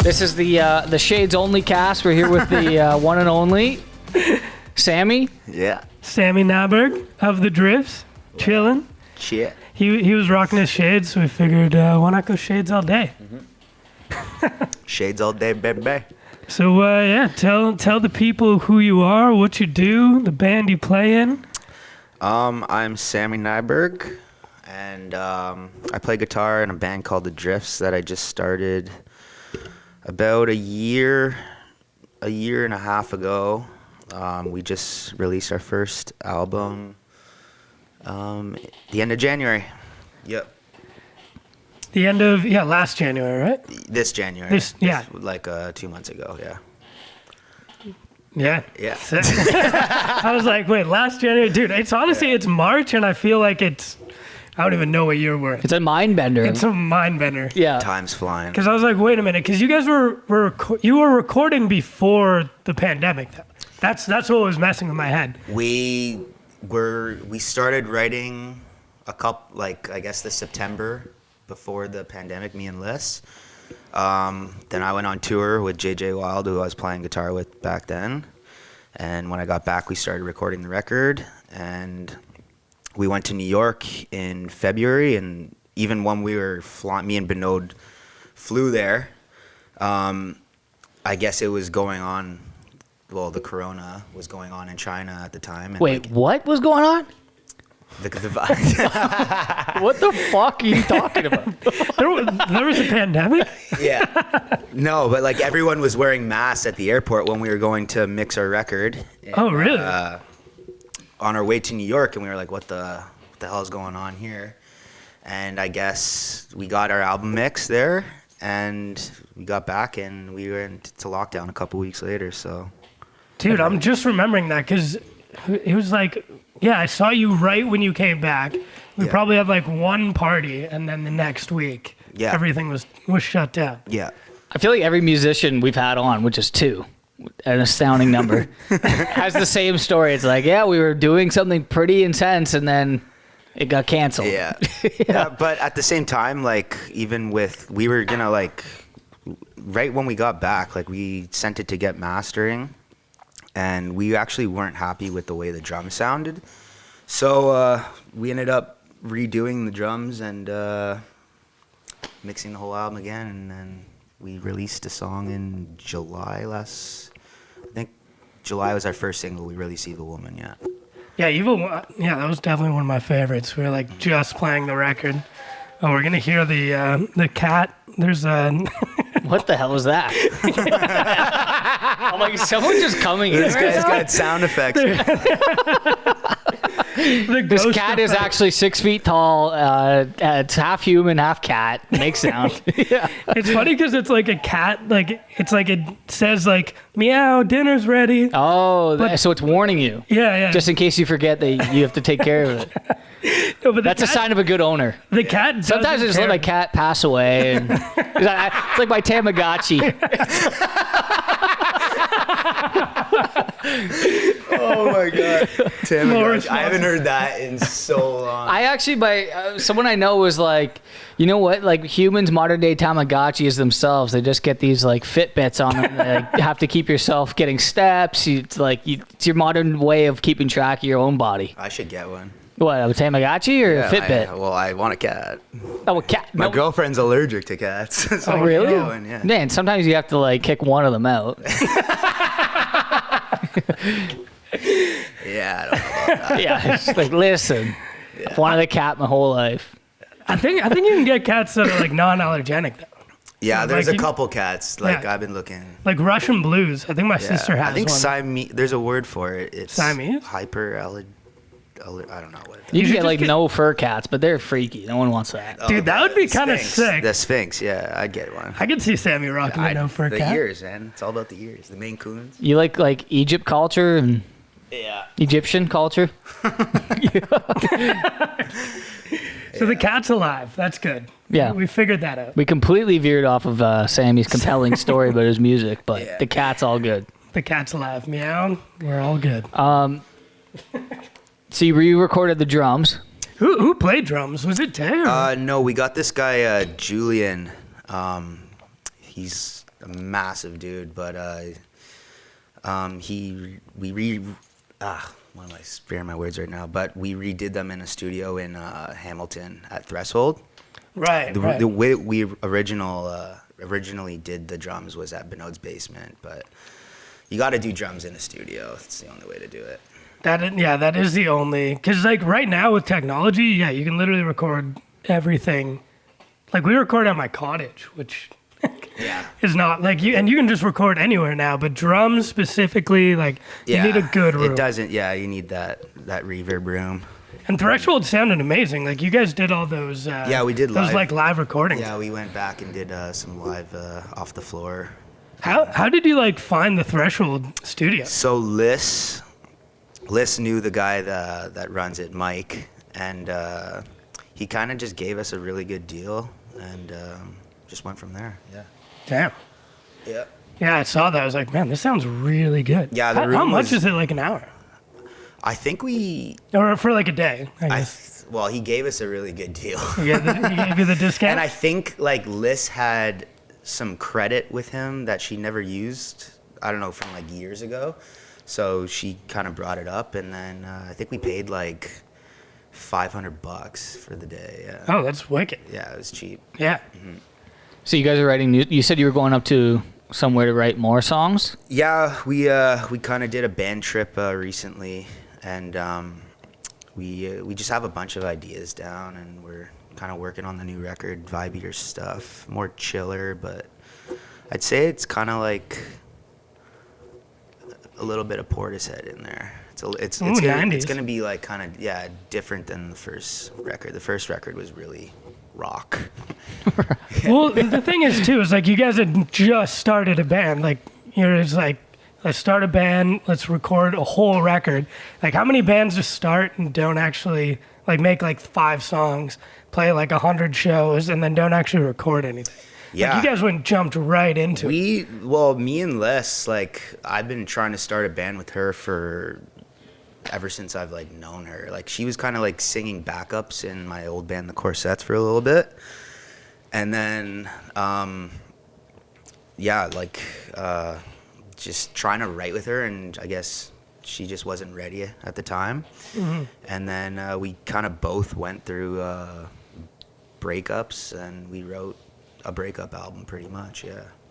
This is the Shades Only cast. We're here with the one and only Sammy. Yeah. Sammy Nyberg of the Drifts, chillin'. Shit. He was rocking his shades, so we figured why not go shades all day? Shades all day, baby. So yeah, tell the people who you are, what you do, the band you play in. I'm Sammy Nyberg, and I play guitar in a band called The Drifts that I just started about a year and a half ago. We just released our first album the end of January. Yep. The end of last January, right? This January. Yeah. Like 2 months ago, yeah. Yeah. Yeah. I was like, wait, last January? Dude, it's honestly, it's March, and I feel like I don't even know what year we're in. It's a mind bender. It's a mind bender. Yeah. Time's flying. Because I was like, wait a minute, because you guys were recording before the pandemic. That's what was messing with my head. We started writing I guess this September before the pandemic, me and Liz. Then I went on tour with JJ Wild, who I was playing guitar with back then. And when I got back, we started recording the record. And we went to New York in February. And even when we were flying, me and Binod flew there. I guess it was going on. Well, the corona was going on in China at the time. And Wait, what was going on? The What the fuck are you talking about? There was a pandemic? Yeah. No, but like everyone was wearing masks at the airport when we were going to mix our record. And, Oh, really? On our way to New York, and we were like, what the hell is going on here? And I guess we got our album mixed there, and we got back, and we went to lockdown a couple weeks later, so. Dude, I'm just remembering that because it was like, yeah, I saw you right when you came back. We probably had like one party, and then the next week, everything was shut down. Yeah. I feel like every musician we've had on, which is 2, an astounding number, has the same story. It's like, yeah, we were doing something pretty intense, and then it got canceled. Yeah. Yeah. But at the same time, like, even we were gonna like, right when we got back, like we sent it to get mastering. And we actually weren't happy with the way the drums sounded. So we ended up redoing the drums and mixing the whole album again. And then we released a song in July I think July was our first single. We released Evil Woman, yeah. Yeah, that was definitely one of my favorites. We were like just playing the record. Oh, we're going to hear the cat. There's a... What the hell is that? I'm like, someone just coming in. This guy's got sound effects. This cat is actually 6 feet tall. It's half human, half cat. Makes sound. Yeah. It's funny because it's like a cat. Like it's like it says like meow, dinner's ready. Oh, so it's warning you. Yeah. Just in case you forget that you have to take care of it. No, but that's a sign of a good owner. The cat. Sometimes I just let my cat pass away, and it's like my Tamagotchi. Oh my god, Tamagotchi. I haven't heard that in so long. I actually, someone I know was like, you know what? Like humans, modern day Tamagotchis themselves, they just get these like Fitbits on them. They like, have to keep yourself getting steps. It's your modern way of keeping track of your own body. I should get one. What, a Tamagotchi or a Fitbit? I want a cat. Oh, a cat. My girlfriend's allergic to cats. So oh, really? Yeah. Man, sometimes you have to like kick one of them out. Yeah, I don't know about that. Yeah, it's like, listen, I've wanted a cat my whole life. I think you can get cats that are like non-allergenic though. Yeah, there's like a couple cats. Like I've been looking. Like Russian blues. I think my sister has one. I think Siamese. There's a word for it. It's Siamese? I don't know what it is. You can get like no fur cats, but they're freaky. No one wants that. Dude, that would be kind of sick. The Sphinx, yeah, I'd get one. I could see Sammy rocking a no fur cat. The ears, man. It's all about the ears. The Maine Coons. You like Egypt culture and Egyptian culture? So the cat's alive. That's good. Yeah. We figured that out. We completely veered off of Sammy's compelling story about his music, but the cat's all good. The cat's alive. Meow. We're all good. So you re-recorded the drums. Who played drums? Was it Tay? No, we got this guy, Julian. He's a massive dude, but what am I sparing my words right now? But we redid them in a studio in Hamilton at Threshold. Right. The way we originally did the drums was at Benode's basement, but you got to do drums in a studio. It's the only way to do it. That is the only, because like right now with technology, you can literally record everything. Like we record at my cottage, which is not like you, and you can just record anywhere now. But drums specifically, like you need a good room. It doesn't. Yeah, you need that reverb room. And Threshold sounded amazing. Like you guys did all those. We did those like live recordings. Yeah, we went back and did some live off the floor. How did you like find the Threshold studio? So Liss knew the guy that runs it, Mike, and he kind of just gave us a really good deal, and just went from there. Yeah. Damn. Yeah. Yeah, I saw that. I was like, man, this sounds really good. Yeah. How much is it? Like an hour? I think or for like a day. I guess. Well, he gave us a really good deal. He gave you the discount. And I think like Liss had some credit with him that she never used. I don't know, from like years ago. So she kind of brought it up, and then I think we paid like $500 for the day. Yeah. Oh, that's wicked. Yeah, it was cheap. Yeah. Mm-hmm. So you guys are writing you said you were going up to somewhere to write more songs? Yeah, we kind of did a band trip recently, and we just have a bunch of ideas down, and we're kind of working on the new record, vibier stuff, more chiller, but I'd say it's kind of like a little bit of Portishead in there. It's gonna be like kind of different than the first record. The first record was really rock. Well, the thing is too is like you guys had just started a band. Like you're just like, let's start a band, let's record a whole record. Like how many bands just start and don't actually like make like 5 songs, play like 100 shows, and then don't actually record anything? Yeah. Like you guys jumped right into it. Me and Les, like I've been trying to start a band with her ever since I've like known her. Like she was kind of like singing backups in my old band, the Corsets, for a little bit. And then, just trying to write with her, and I guess she just wasn't ready at the time. Mm-hmm. And then we kind of both went through breakups, and we wrote a breakup album pretty much.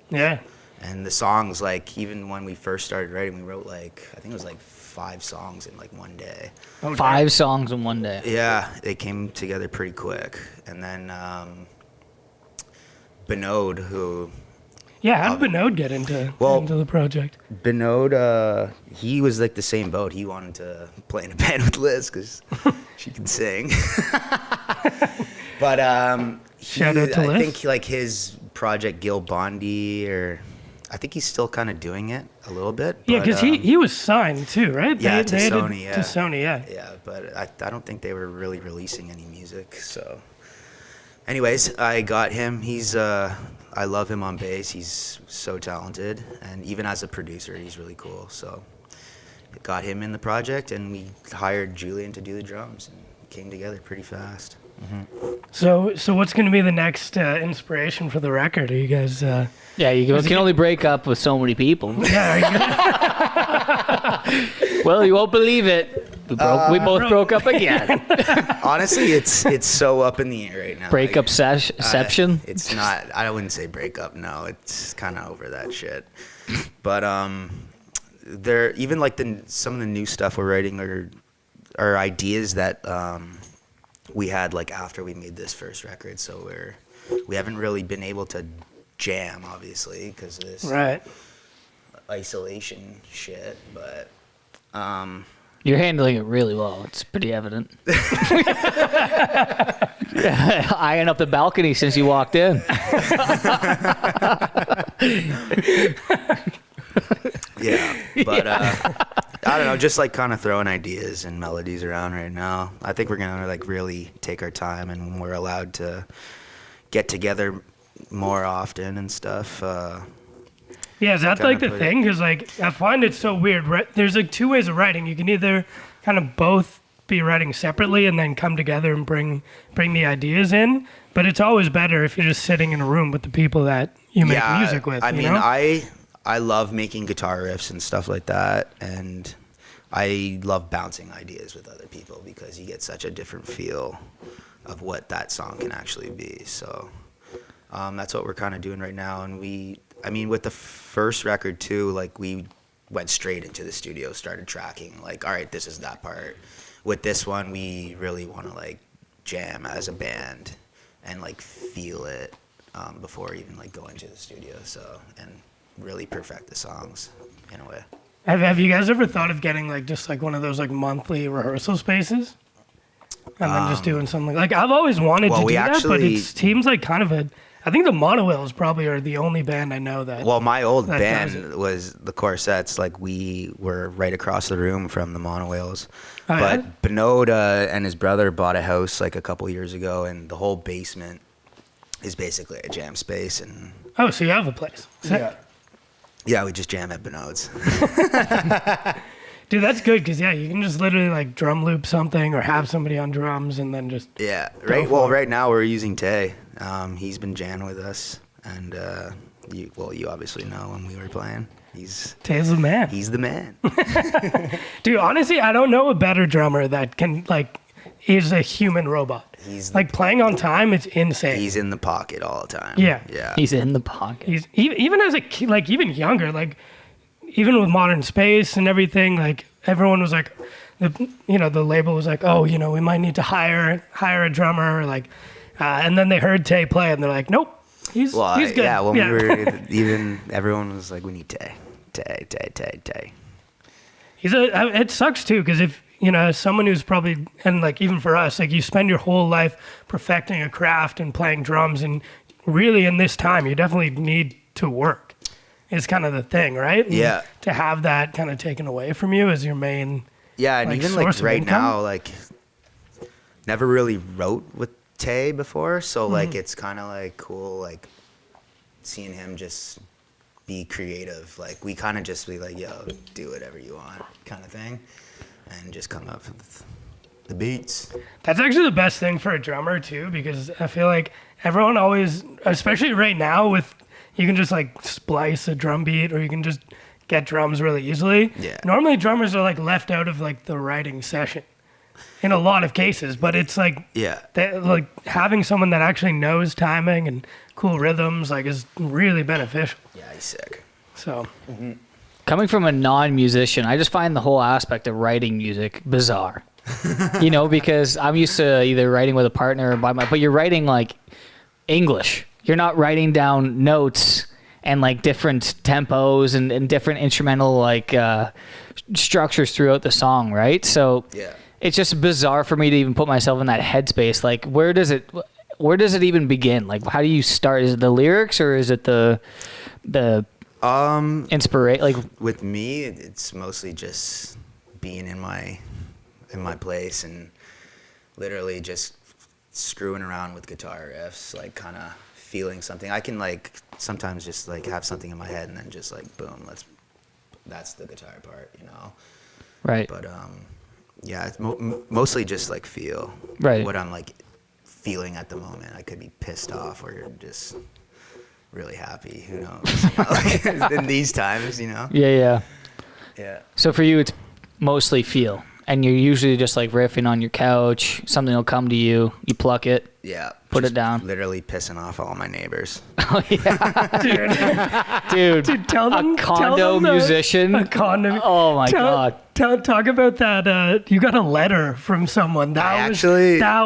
Yeah. And the songs, like even when we first started writing, we wrote like, I think it was like 5 songs in like one day. Oh, 5 songs in one day. Yeah, they came together pretty quick. And then Benode, who... Yeah, how did Benode get into the project? Benode, he was like the same boat. He wanted to play in a band with Liz because she can sing. But shout out to Liz. I think like his project Gil Bondi, or I think he's still kind of doing it a little bit. Yeah, because he was signed too, right? Yeah, to Sony. To Sony, yeah. Yeah, but I don't think they were really releasing any music. So, anyways, I got him. I love him on bass. He's so talented, and even as a producer, he's really cool. So, got him in the project, and we hired Julian to do the drums, and it came together pretty fast. Mm-hmm. So what's going to be the next inspiration for the record? Are you guys? Yeah, you can only break up with so many people. Yeah. Well, you won't believe it. We both broke up again. Honestly, it's so up in the air right now. Breakup section? It's not. I wouldn't say breakup. No, it's kind of over that shit. But there even like some of the new stuff we're writing are ideas that we had like after we made this first record. So we haven't really been able to jam, obviously, because of this isolation shit. But you're handling it really well. It's pretty evident. Eyeing up the balcony since you walked in. Yeah, but I don't know, just like kind of throwing ideas and melodies around right now. I think we're gonna like really take our time, and when we're allowed to get together more often and stuff. Yeah, is that like the thing? Because like I find it so weird. Right? There's like 2 ways of writing. You can either kind of both be writing separately and then come together and bring the ideas in. But it's always better if you're just sitting in a room with the people that you make music with. I mean, know? I love making guitar riffs and stuff like that, and I love bouncing ideas with other people because you get such a different feel of what that song can actually be. So that's what we're kind of doing right now. And with the first record too, like we went straight into the studio, started tracking, like, all right, this is that part. With this one, we really want to like jam as a band and like feel it before even like going to the studio. So, and really perfect the songs in a way. Have you guys ever thought of getting like just like one of those like monthly rehearsal spaces? And then just doing something like I've always wanted to do that, but it seems like kind of I think the Monowheels probably are the only band I know that. Well, my old band was the Corsets. Like we were right across the room from the Monowheels. Oh, but yeah? Benoit and his brother bought a house like a couple years ago, and the whole basement is basically a jam space. And oh, so you have a place? Yeah, we just jam at Benoit's. Dude, that's good because you can just literally like drum loop something or have somebody on drums and then just right now we're using Tay. He's been jamming with us, and you obviously know when we were playing. Tay's the man. He's the man. Dude, honestly, I don't know a better drummer that can like is a human robot. He's like playing on time. It's insane. He's in the pocket all the time. Yeah. He's in the pocket. He's even as a kid, like even younger, like. Even with Modern Space and everything, like everyone was like, the label was like, oh, we might need to hire a drummer, like, and then they heard Tay play and they're like, nope, he's good. Yeah, when we were even everyone was like, we need Tay. It sucks too because if as someone who's probably and like even for us, like you spend your whole life perfecting a craft and playing drums, and really in this time you definitely need to work. Is kind of the thing, right? And yeah. To have that kind of taken away from you as your main. Yeah, and even like right now, like never really wrote with Tay before, so like it's kind of like cool, like seeing him just be creative. Like we kind of just be like, yo, do whatever you want, kind of thing, and just come up with the beats. That's actually the best thing for a drummer too, because I feel like everyone always, especially right now with. You can just like splice a drum beat, or you can just get drums really easily. Yeah. Normally drummers are like left out of like the writing session in a lot of cases, but it's like like having someone that actually knows timing and cool rhythms like is really beneficial. Yeah, he's sick. So coming from a non-musician, I just find the whole aspect of writing music bizarre. Because I'm used to either writing with a partner or but you're writing like English. You're not writing down notes and like different tempos and different instrumental like structures throughout the song, right? So it's just bizarre for me to even put myself in that headspace. Like, where does it even begin? Like, how do you start? Is it the lyrics or is it the inspiration? Like with me, it's mostly just being in my place and literally just screwing around with guitar riffs, like kind of. Feeling something. I can like sometimes just like have something in my head and then just like boom, that's the guitar part, Right. But it's mostly just like feel what I'm like feeling at the moment. I could be pissed off or just really happy. Who knows? In these times, Yeah. Yeah. So for you, it's mostly feel, and you're usually just like riffing on your couch. Something will come to you. You pluck it. Yeah. Put it down. Literally pissing off all my neighbors. Oh yeah, dude. Tell them, a condo musician. A condo. Oh my god. Talk about that. You got a letter from someone. That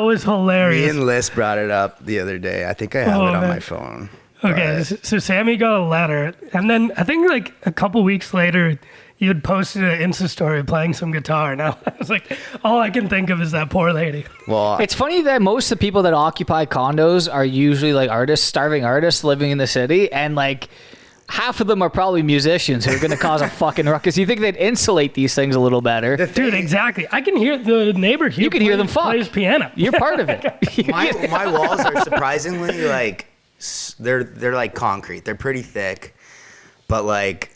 was hilarious. Me and Liz brought it up the other day. I think I have it on my phone. Okay, so Sammy got a letter, and then I think like a couple weeks later, you had posted an Insta story playing some guitar, and I was like, all I can think of is that poor lady. Well, it's funny that most of the people that occupy condos are usually like artists, starving artists living in the city, and like half of them are probably musicians who are going to cause a fucking ruckus. You think they'd insulate these things a little better? Dude, exactly. I can hear the neighbor here. You can hear them plays piano. You're part of it. my walls are surprisingly like they're like concrete. They're pretty thick, but like.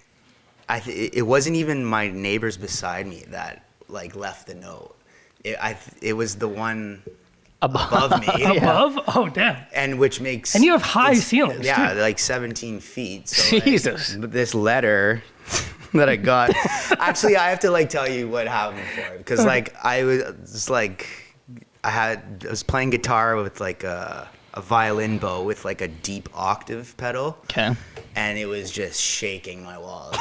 It wasn't even my neighbors beside me that like left the note. it was the one above me. Above? Oh, damn. And which makes... And you have high ceilings, yeah, too. like 17 feet. So Jesus. Like, this letter that I got... Actually, I have to, like, tell you what happened before. Because, like, I was playing guitar with, like, a violin bow with, like, a deep octave pedal. Okay. And it was just shaking my walls.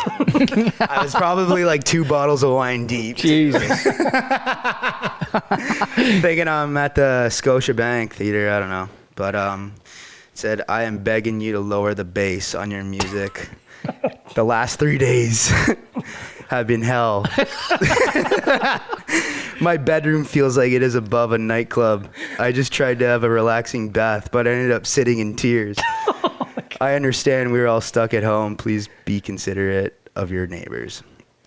I was probably like 2 bottles of wine deep. Jesus. Thinking I'm at the Scotiabank Theater, I don't know. But it said, I am begging you to lower the bass on your music. The last 3 days have been hell. My bedroom feels like it is above a nightclub. I just tried to have a relaxing bath, but I ended up sitting in tears. I understand we're all stuck at home. Please be considerate of your neighbors.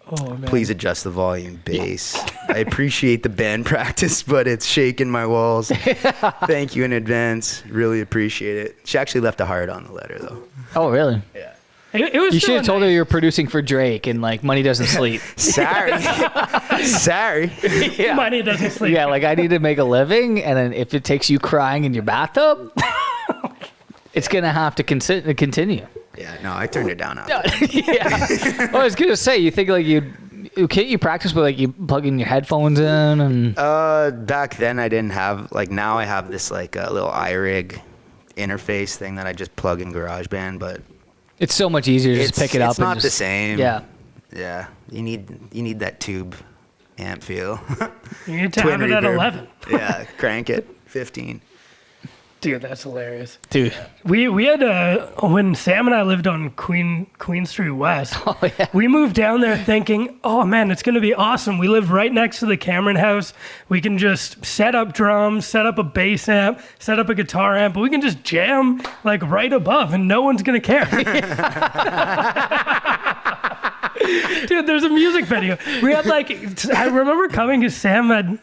Oh, man. Please adjust the volume, bass. I appreciate the band practice, but it's shaking my walls. Thank you in advance. Really appreciate it. She actually left a heart on the letter, though. Oh, really? Yeah. It was You should have told her nice. you're producing for Drake and like Money Doesn't Sleep. Sorry. Sorry. Yeah. Money doesn't sleep. Yeah, like I need to make a living, and then if it takes you crying in your bathtub, it's gonna have to continue. Yeah, no, I turned it down. Yeah. Well, I was gonna say, you think like can't you practice with like you plug in your headphones in and? Back then I didn't have, like, now I have this like a little iRig interface thing that I just plug in GarageBand, but It's so much easier to just pick it up. It's not and the just, same. Yeah. Yeah. You need that tube amp feel. You need to Twin have it at reverb. 11. Yeah, crank it. 15. Dude, that's hilarious. Dude. We had when Sam and I lived on Queen Street West. Oh, yeah. We moved down there thinking, oh man, it's gonna be awesome. We live right next to the Cameron house. We can just set up drums, set up a bass amp, set up a guitar amp, but we can just jam like right above, and no one's gonna care. Dude, there's a music video. We had like, I remember coming because Sam had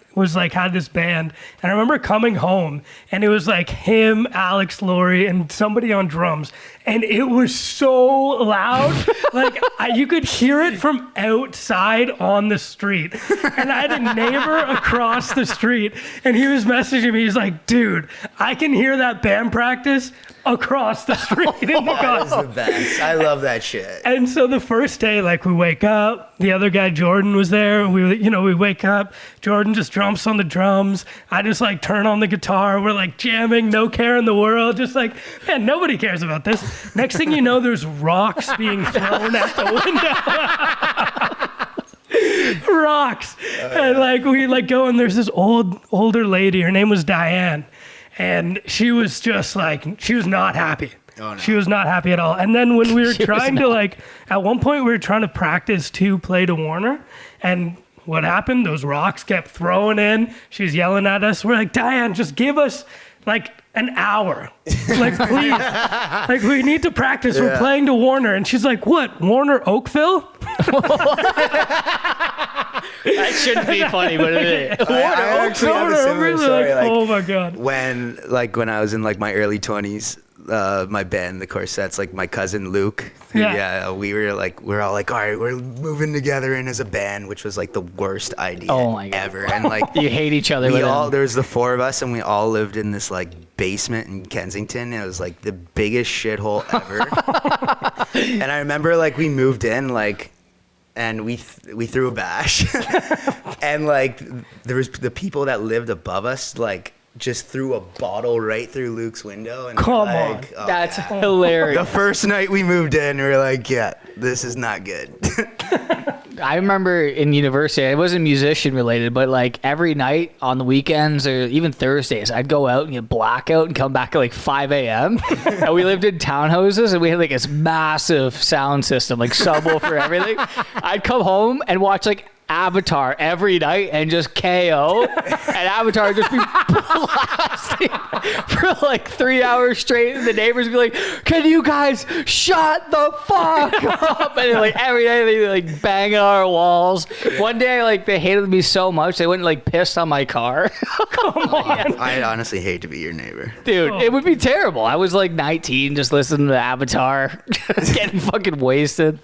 this band, and I remember coming home, and it was like him, Alex Laurie, and somebody on drums, and it was so loud, like you could hear it from outside on the street. And I had a neighbor across the street, and he was messaging me. He's like, "Dude, I can hear that band practice across the street in the That is car." the best. I love that shit. And so the first day, like, we wake up, the other guy, Jordan, was there. We wake up, Jordan just jumps on the drums. I just like turn on the guitar. We're like jamming, no care in the world. Just like, man, nobody cares about this. Next thing you know, there's rocks being thrown out the window. Rocks. And like, we like go, and there's this older lady. Her name was Diane. And she was just like, she was not happy. Oh, no. She was not happy at all. And then when we were trying to like, at one point we were trying to practice to play to Warner, and what happened? Those rocks kept throwing in. She's yelling at us. We're like, Diane, just give us like an hour. Like, please. Like, we need to practice. We're playing to Warner. And she's like, what? Warner Oakville? That shouldn't be funny, but it is. I actually have a similar story. Like, oh my God. when I was in like my early 20s, my band, the Corsets, like my cousin Luke, we're all like, all right, we're moving together in as a band, which was like the worst idea ever. And like, You hate each other. there was the 4 of us, and we all lived in this like basement in Kensington. It was like the biggest shithole ever. And I remember like we moved in like, and we threw a bash, and like there was the people that lived above us like just threw a bottle right through Luke's window. And Come like, on. oh, That's yeah. hilarious. The first night we moved in, we were like, yeah, this is not good. I remember in university, I wasn't musician related, but like every night on the weekends or even Thursdays, I'd go out and get blackout and come back at like 5 a.m. And we lived in townhouses, and we had like this massive sound system, like subwoofer, everything. I'd come home and watch like Avatar every night and just KO, and Avatar would just be blasting for like 3 hours straight, and the neighbors would be like, can you guys shut the fuck up? And like every day they like bang on our walls. One day like they hated me so much they went and like pissed on my car. Come on. I'd honestly hate to be your neighbor. Dude, it would be terrible. I was like 19 just listening to Avatar, getting fucking wasted.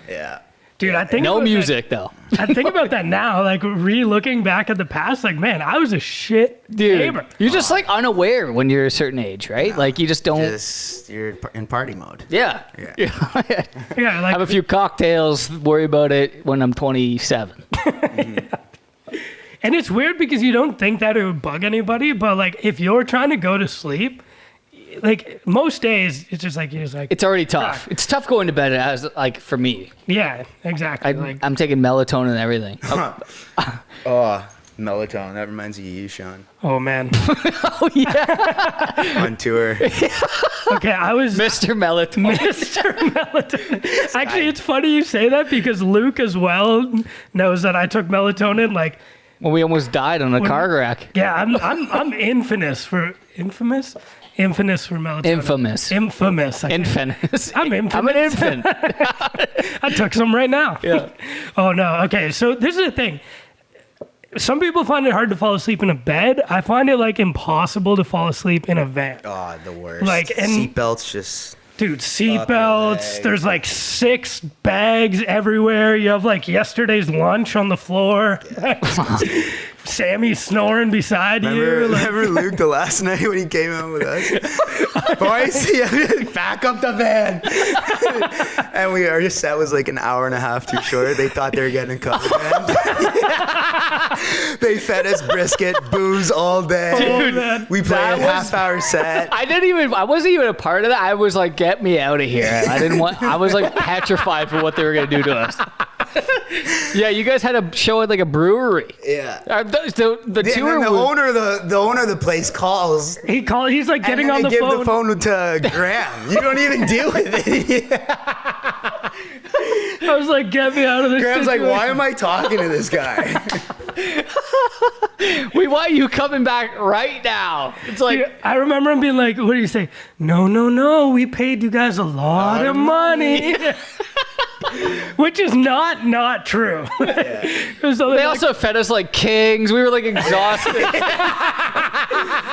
Yeah. Dude, I think No about music though. I think about that now, like re-looking back at the past, like, man, I was a shit neighbor. You're just like unaware when you're a certain age, right? Like you just don't. You're in party mode. Yeah. Yeah. Yeah, like Have a few cocktails. Worry about it when I'm 27. And it's weird because you don't think that it would bug anybody, but like if you're trying to go to sleep, like most days, it's just like you're just like. It's already tough. It's tough going to bed as like for me. Yeah, exactly. I'm taking melatonin and everything. Oh, melatonin. That reminds me of you, Sean. Oh man. Oh yeah. On tour. Okay, I was Mr. Melatonin. Mr. Melatonin. Actually, it's funny you say that because Luke as well knows that I took melatonin. Like, When we almost died on a car wreck. yeah, I'm infamous for melatonin. Infamous. I can't- Infamous. I'm infamous. I'm an infant. I took some right now. Yeah. Oh no. Okay, so this is the thing. Some people find it hard to fall asleep in a bed. I find it like impossible to fall asleep in a van. Oh, the worst. Like, and- seatbelts just. Dude, Up seatbelts. your There's like 6 bags everywhere. You have like yesterday's lunch on the floor. Sammy snoring beside you. Like, Remember Luke the last night when he came out with us? Boys, back up the van. And our set was like an hour and a half too short. They thought they were getting a cover band. They fed us brisket, booze all day. Dude, man. We played a half-hour set. I wasn't even a part of that. I was like, get me out of here. I was like petrified for what they were going to do to us. Yeah, you guys had a show at like a brewery. Yeah. The And tour then the was, owner of the place calls. he's like getting and on then the they phone. give the phone to Graham. You don't even deal with it. I was like, get me out of this. Graham's like, situation. why am I talking to this guy? we want you coming back right now. It's like, Dude, I remember him being like, what do you say? No, we paid you guys a lot of money. Which is not true. So they also fed us like kings. We were like exhausted.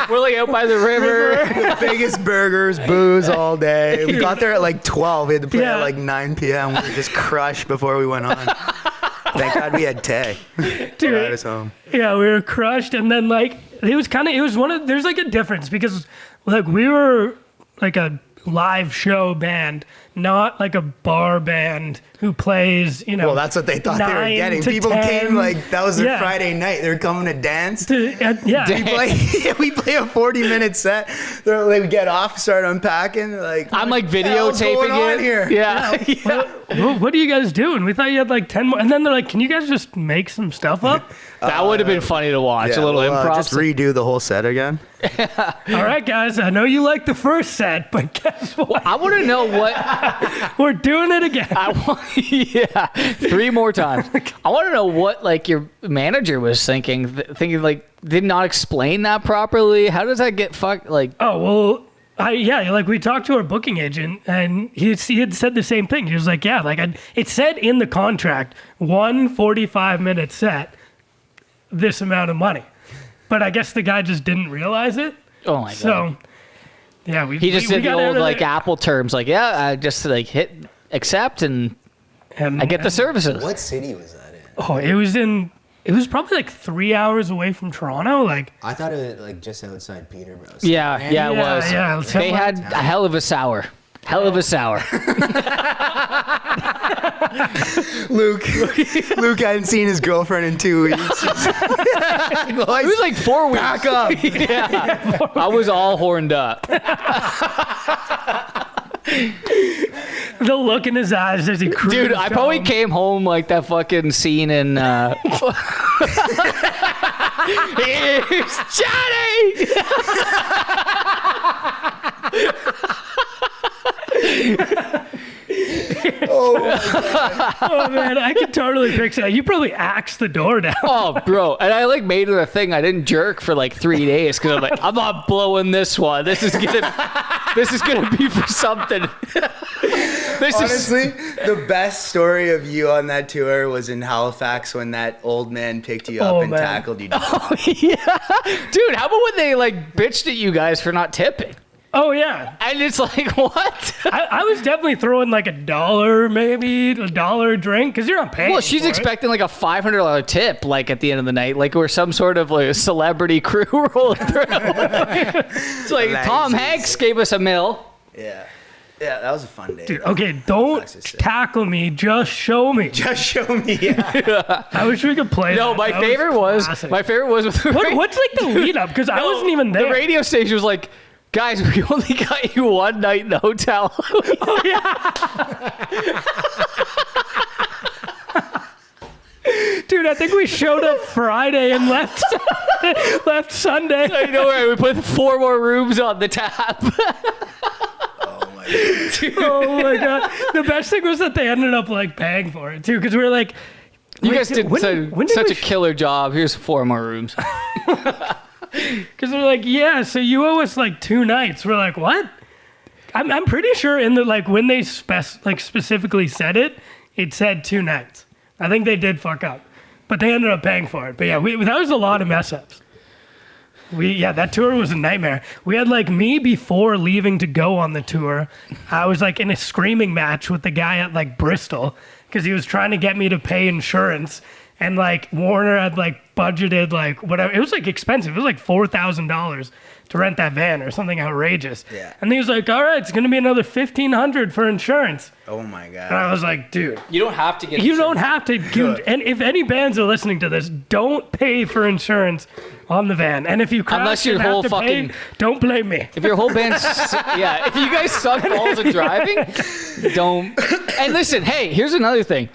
We're like out by the river. The biggest burgers, booze all day. We got there at like 12. We had to play at like 9 p.m. We were just crushed before we went on. Thank God we had Tay. Dude, Right us home. yeah, we were crushed, and then like there's like a difference because like we were like a live show band, not like a bar band who plays, Well, that's what they thought they were 9 getting. to People 10. came like that was their Yeah. Friday night. They were coming to dance. Yeah. We play a 40-minute set. They would get off, start unpacking. They're like, I'm like what the hell's videotaping going on it. here? Yeah. What are you guys doing? We thought you had like 10 more, and then they're like, can you guys just make some stuff up? That would have been funny to watch. Yeah, a little we'll, improv. just redo the whole set again. All right, guys, I know you like the first set, but guess what? I want to know what. We're doing it again. Yeah, 3 more times. I want to know what like your manager was thinking. Thinking like did not explain that properly. How does that get fucked? Like, Oh, well, like we talked to our booking agent, and he had said the same thing. He was like, yeah, like it said in the contract, 1 45-minute set, this amount of money. But I guess the guy just didn't realize it. oh my god. So, yeah, He just did the got out old of like there, Apple terms, like I just like hit accept and and I get the services. What city was that in? Oh, it was probably like 3 hours away from Toronto. Like, I thought it was like just outside Peterborough. Yeah, it was. yeah, They had a hell of a sour. Luke hadn't seen his girlfriend in 2 weeks. It was like 4 weeks. Back up. Yeah. I was all horned up. the look in his eyes as he cruised Dude, I probably home. came home like that fucking scene in Here's Johnny! Oh man, I can totally picture that. You probably axed the door down. Oh, bro. And I like made it a thing. I didn't jerk for like 3 days because I'm like, I'm not blowing this one. This is gonna be for something. Honestly, the best story of you on that tour was in Halifax when that old man picked you up and tackled you. Oh, yeah. Dude, how about when they like bitched at you guys for not tipping? Oh yeah. And it's like, what? I was definitely throwing like $1, maybe $1 drink, because you're not paying. Well, she's expecting like a $500 tip, like at the end of the night, like we're some sort of like a celebrity crew rolling through. It's like Tom Hanks gave us a meal. Yeah. Yeah, that was a fun day. Dude, okay, don't tackle me. Just show me. Just show me. Yeah. I wish we could play. No, that. my That favorite was classic. with the What's like the lead up? Because I wasn't even there. The radio station was like, guys, we only got you one night in the hotel. Oh yeah. Dude, I think we showed up Friday and left Sunday. I know, right? We put 4 more rooms on the tab. Oh my god! The best thing was that they ended up like paying for it too, because we were like, You guys did when did such we a killer job. Here's 4 more rooms. Because they're like, yeah, so you owe us like 2 nights. We're like, what? I'm pretty sure in the like when they specifically said it, it said 2 nights. I think they did fuck up, but they ended up paying for it. But yeah, that was a lot of mess ups. That tour was a nightmare. We had like me before leaving to go on the tour. I was like in a screaming match with the guy at like Bristol because he was trying to get me to pay insurance. And like Warner had like budgeted like whatever. It was like expensive. It was like $4,000 to rent that van or something outrageous. Yeah. And he was like, all right, it's going to be another $1,500 for insurance. Oh my god. And I was like, dude. You don't have to get You don't have to. And if any bands are listening to this, don't pay for insurance on the van. And if you crash Unless your and have whole to fucking- pay, don't blame me. If your whole band's if you guys suck balls at driving, don't. And listen, hey, here's another thing.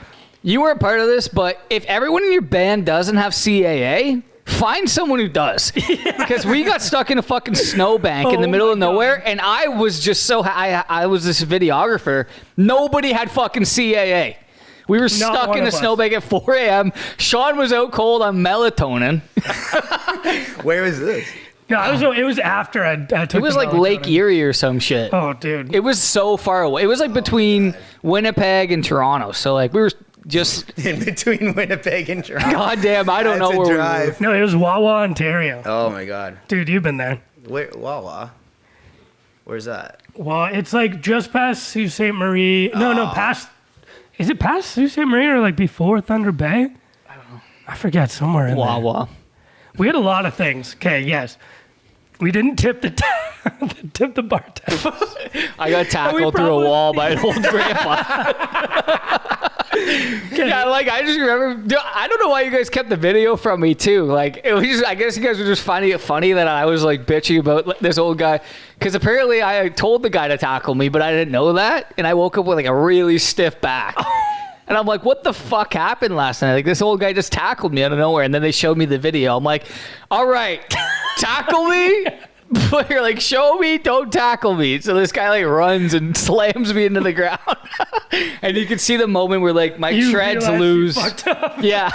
You were a part of this, but if everyone in your band doesn't have CAA, find someone who does. Because we got stuck in a fucking snowbank in the middle of nowhere, and I was just so I was this videographer. Nobody had fucking CAA. We were stuck in a snowbank at 4 a.m. Sean was out cold on melatonin. Where was this? No, it was after I took It was the like melatonin. Lake Erie or some shit. Oh, dude. It was so far away. It was like between Winnipeg and Toronto. So like we were just In between Winnipeg and Toronto. goddamn. I don't know That's a where we drive. No, it was Wawa, Ontario. Oh my god. Dude, you've been there. Where Wawa? Where's that? Well, it's like just past Sault Ste. Marie. No, past. Is it past Sault Ste. Marie or like before Thunder Bay? I don't know. I forget, somewhere in there. Wawa. We had a lot of things. Okay, yes. We didn't tip the tip the bartender. I got tackled through a wall by an old grandpa. Yeah, like I just remember. I don't know why you guys kept the video from me too. Like it was just, I guess you guys were just finding it funny that I was like bitchy about this old guy, because apparently I told the guy to tackle me, but I didn't know that, and I woke up with like a really stiff back. And I'm like, what the fuck happened last night? Like, this old guy just tackled me out of nowhere. And then they showed me the video. I'm like, all right, tackle me? But you're like, show me, don't tackle me. So this guy like runs and slams me into the ground. And you can see the moment where like my shreds lose. Yeah.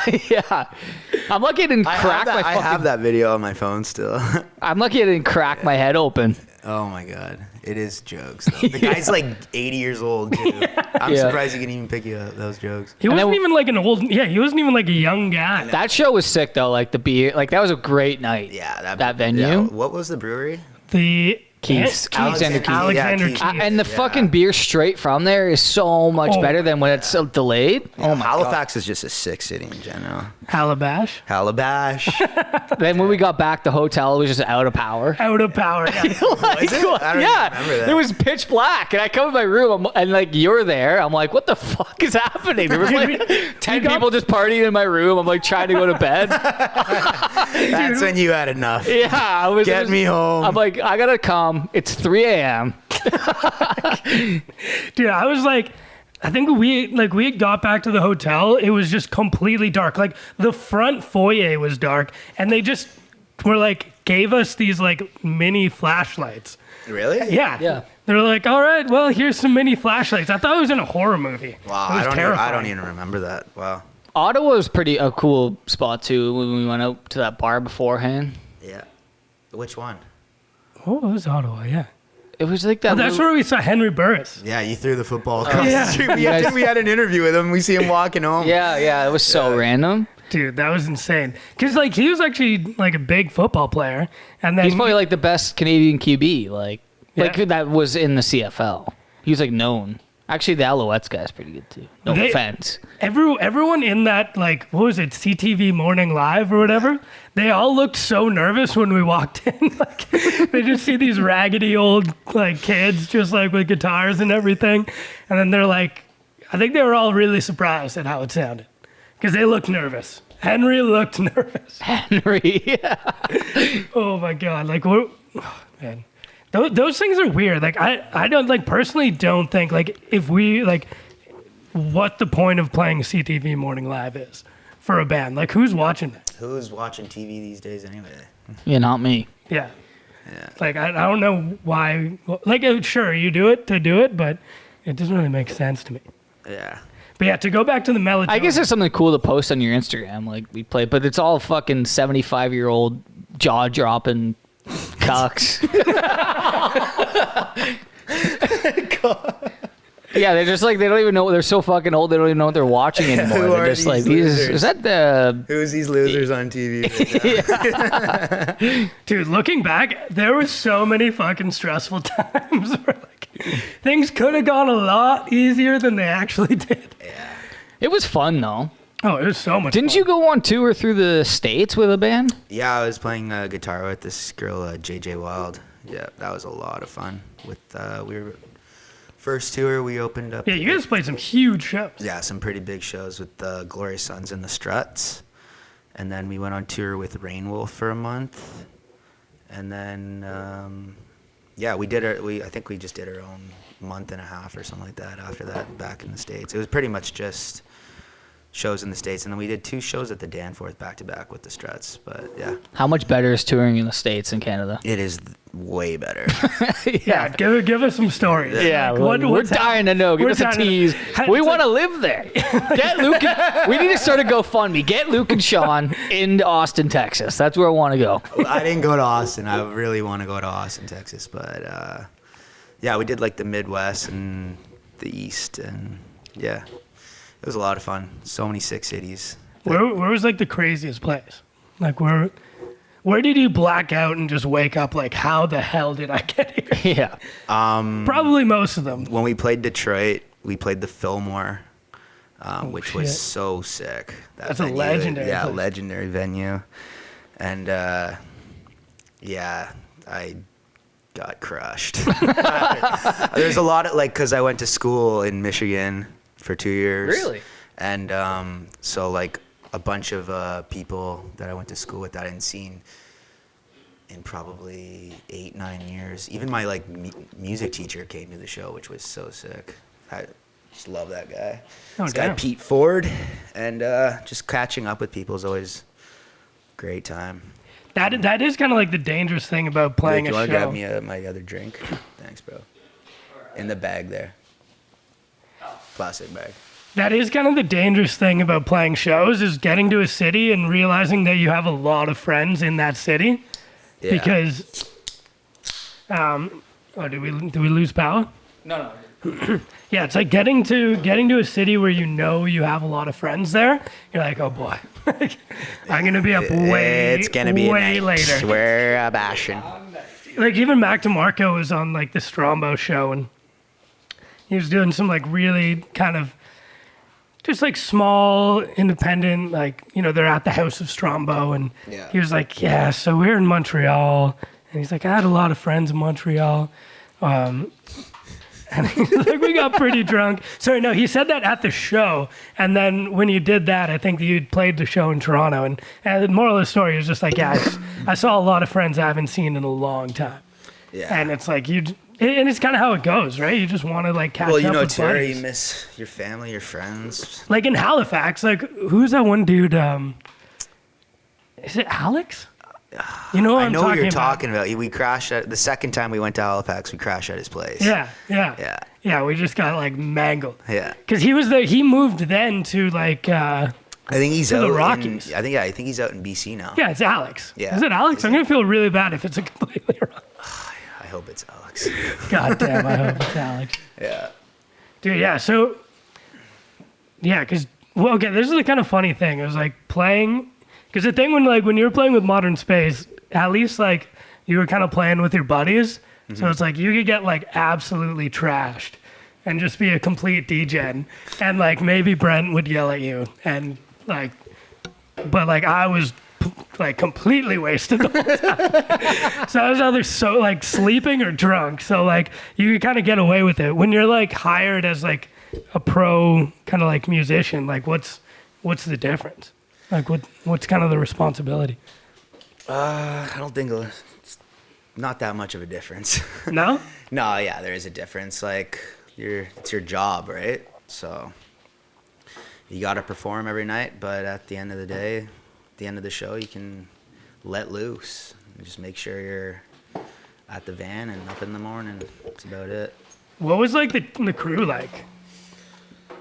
I'm lucky I didn't crack my fucking... I have that video on my phone still. I'm lucky I didn't crack my head open. Oh my god. It is jokes though. The guy's like 80 years old too. I'm surprised he can even pick you up those jokes. He wasn't even like he wasn't even like a young guy. That show was sick though, like the beer, like that was a great night. Yeah, that venue. Yeah. What was the brewery? The Keith's. Alexander Keith. Alexander Keith. Keith. And the fucking beer straight from there is so much better than when it's delayed. Yeah, Halifax is just a sick city in general. Calabash. Then when we got back, the hotel was just out of power. Out of power. Was it? I don't even remember that. It was pitch black, and I come in my room, and like you're there. I'm like, what the fuck is happening? There was like 10 people just partying in my room. I'm like trying to go to bed. That's when you had enough. Yeah, I was. Get me home. I'm like, I gotta come. It's 3 a.m. Dude, I was like, I think we had got back to the hotel. It was just completely dark. Like the front foyer was dark, and they just were like gave us these like mini flashlights. Really? Yeah. They're like, all right, well, here's some mini flashlights. I thought it was in a horror movie. Wow, It was I don't even remember that. Wow. Ottawa was a cool spot too when we went out to that bar beforehand. Yeah. Which one? Oh, it was Ottawa, yeah. It was like that. That's where we saw Henry Burris. Yeah, you threw the football across yeah. the street. We had an interview with him. We see him walking home. Yeah, it was so random. Dude, that was insane. Because, he was actually, a big football player. And then He's probably, the best Canadian QB. Like that was in the CFL. He was like known. Actually, the Alouettes guy's pretty good too. No offense. Everyone in that, like, what was it, CTV Morning Live or whatever? They all looked so nervous when we walked in. Like, they just see these raggedy old like kids just like with guitars and everything, and then they're like, I think they were all really surprised at how it sounded because they looked nervous. Henry looked nervous. Henry, yeah. Oh my God! Like, what? Oh, man. Those things are weird. Like I don't like personally don't think like if we like what the point of playing CTV Morning Live is for a band. Like who's watching that? Who's watching TV these days anyway? Yeah, not me. Yeah. Yeah. Like I don't know why. Like sure you do it to do it, but it doesn't really make sense to me. Yeah. But yeah, to go back to the melatonin. I guess there's something cool to post on your Instagram, like we play, but it's all fucking 75-year-old jaw dropping cocks. Yeah, they're just like they don't even know. They're so fucking old. They don't even know what they're watching anymore. Who They're are just like these is that the Who's these losers on TV? Right now? Dude, looking back, there were so many fucking stressful times where like things could have gone a lot easier than they actually did. Yeah. It was fun though. Oh, it was so much Didn't fun. you go on tour through the States with a band? Yeah, I was playing guitar with this girl, JJ Wild. Yeah, that was a lot of fun. With we were first tour, we opened up. Yeah, you guys played some huge shows. Yeah, some pretty big shows with the Glorious Sons and the Struts, and then we went on tour with Rainwolf for a month, and then yeah, we did I think we just did our own month and a half or something like that after that back in the States. It was pretty much just shows in the States, and then we did 2 shows at the Danforth back to back with the Struts. But yeah, How much better is touring in the States than Canada? it is way better. Yeah, give us some stories. Yeah, Like, we're what's dying to know. Give we're us a dying to- tease. We want to live there. Get Luke. We need to start a GoFundMe. Get Luke and Sean into Austin, Texas. That's where I want to go. I didn't go to Austin. I really want to go to Austin, Texas, but yeah, we did like the Midwest and the East, and yeah, it was a lot of fun. So many sick cities. Where was like the craziest place? Like where did you black out and just wake up like how the hell did I get here? Yeah. Probably most of them. When we played Detroit, we played the Fillmore, which shit. was so sick. That's a legendary Yeah, place. legendary venue, and yeah, I got crushed. There's a lot of like, cause I went to school in Michigan for 2 years. Really? And so like a bunch of people that I went to school with that I hadn't seen in probably 8-9 years. Even my like music teacher came to the show, which was so sick. I just love that guy. Oh, This guy damn. Pete Ford, and just catching up with people is always a great time. That is kind of like the dangerous thing about playing Luke, a you show. want to grab me my other drink? Thanks, bro. In the bag there. Plastic bag. That is kind of the dangerous thing about playing shows is getting to a city and realizing that you have a lot of friends in that city. Yeah. Because, do we lose power? No. Yeah, it's like getting to a city where you know you have a lot of friends there. You're like, oh boy, I'm gonna be up way, it's gonna be way a night. later. We're bashing. Like even Mac DeMarco was on like the Strombo show and he was doing some like really kind of just like small independent, like, you know, they're at the House of Strombo and Yeah. he was like, yeah, so we're in Montreal. And he's like, I had a lot of friends in Montreal. And he's like, we got pretty drunk. Sorry, no, he said that at the show. And then when you did that, I think you'd played the show in Toronto. And the moral of the story is just like, yeah, I saw a lot of friends I haven't seen in a long time. Yeah. And it's like, and it's kind of how it goes, right? You just want to like catch Well, you up know, with too, buddies. you miss your family, your friends. Like in Halifax, like who's that one dude? Is it Alex? You know what I I'm know what talking you're about. talking about. We crashed at the second time we went to Halifax. We crashed at his place. Yeah, we just got like mangled. Yeah. Because he was there. He moved then to like. I think he's To out the in- Rockies. I think he's out in BC now. Yeah, it's Alex. Yeah. Is it Alex? Is I'm gonna feel really bad if it's a completely wrong. I hope it's Alex. God damn, I hope it's Alex. Yeah. Dude, yeah. So. Yeah, because okay, this is the kind of funny thing. It was like playing, because the thing when you were playing with Modern Space, at least like you were kind of playing with your buddies. So it's like you could get like absolutely trashed and just be a complete degen, and like maybe Brent would yell at you, and like, but like I was like completely wasted the whole time. So I was either so like sleeping or drunk. So like you could kind of get away with it when you're like hired as like a pro kind of like musician. Like what's the difference? Like what's kind of the responsibility? I don't think it's not that much of a difference. No? No, yeah, there is a difference. Like it's your job, right? So you got to perform every night, but at the end of the day, the end of the show, you can let loose and just make sure you're at the van and up in the morning. That's about it. What was like the crew like?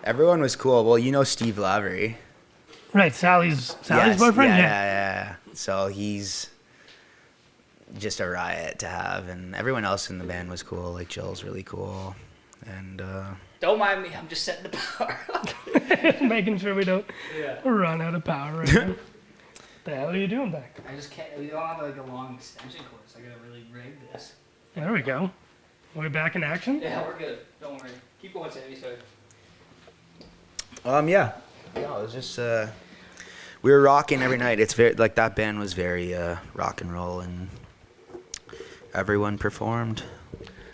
Everyone was cool. Well, you know Steve Lavery. Right, Sally's Yes, boyfriend. Yeah. So he's just a riot to have, and everyone else in the band was cool. Like Jill's really cool, and Don't mind me. I'm just setting the power up. Making sure we don't run out of power right now. The hell are you doing back there? I just can't. We don't have like a long extension cord, so I gotta really rig this. There we go. We're back in action? Yeah, we're good. Don't worry. Keep going, Sammy. Sorry. Yeah, it was just we were rocking every night. It's very like that band was very rock and roll, and everyone performed.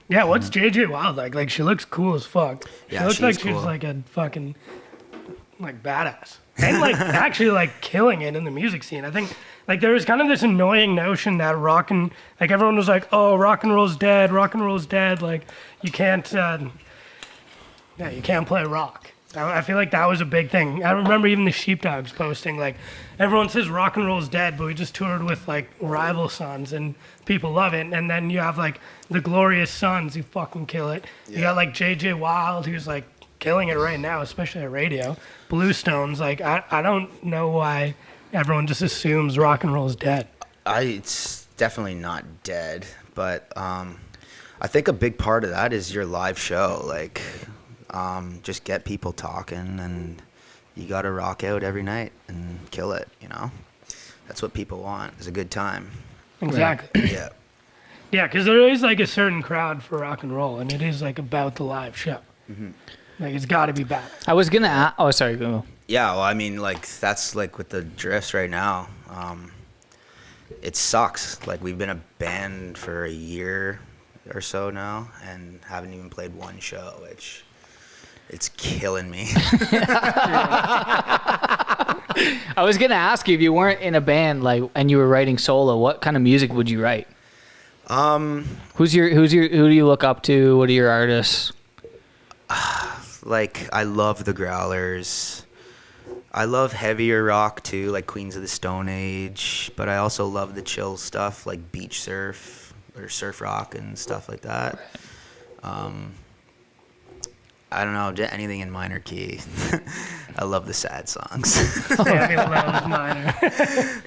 Yeah, what's JJ Wild like? Like, she looks cool as fuck. She Yeah, looks she's like cool. she's like a fucking, like, badass. And, like, actually, like, killing it in the music scene. I think, like, there was kind of this annoying notion that like, everyone was like, oh, rock and roll's dead, like, you can't play rock. I feel like that was a big thing. I remember even the Sheepdogs posting, like, everyone says rock and roll's dead, but we just toured with, like, Rival Sons, and people love it. And then you have, like, the Glorious Sons who fucking kill it. You got, like, JJ Wild, who's, like, killing it right now, especially at radio. Bluestones, like, I don't know why everyone just assumes rock and roll's dead. It's definitely not dead, but I think a big part of that is your live show. Like, just get people talking, and you got to rock out every night and kill it, you know? That's what people want, is a good time. Exactly. Yeah. Yeah, because there is, like, a certain crowd for rock and roll, and it is, like, about the live show. Mm-hmm. Like, it's got to be bad. I was gonna ask. Oh, sorry. Go. Yeah, well, I mean, like, that's, like, with the drifts right now. It sucks. Like, we've been a band for a year or so now and haven't even played one show, which... It's killing me. I was gonna ask you if you weren't in a band, like, and you were writing solo, what kind of music would you write? Who do you look up to? What are your artists? Like, I love the Growlers. I love heavier rock too, like Queens of the Stone Age. But I also love the chill stuff, like beach surf or surf rock and stuff like that. I don't know, anything in minor key. I love the sad songs. Sammy loves minor.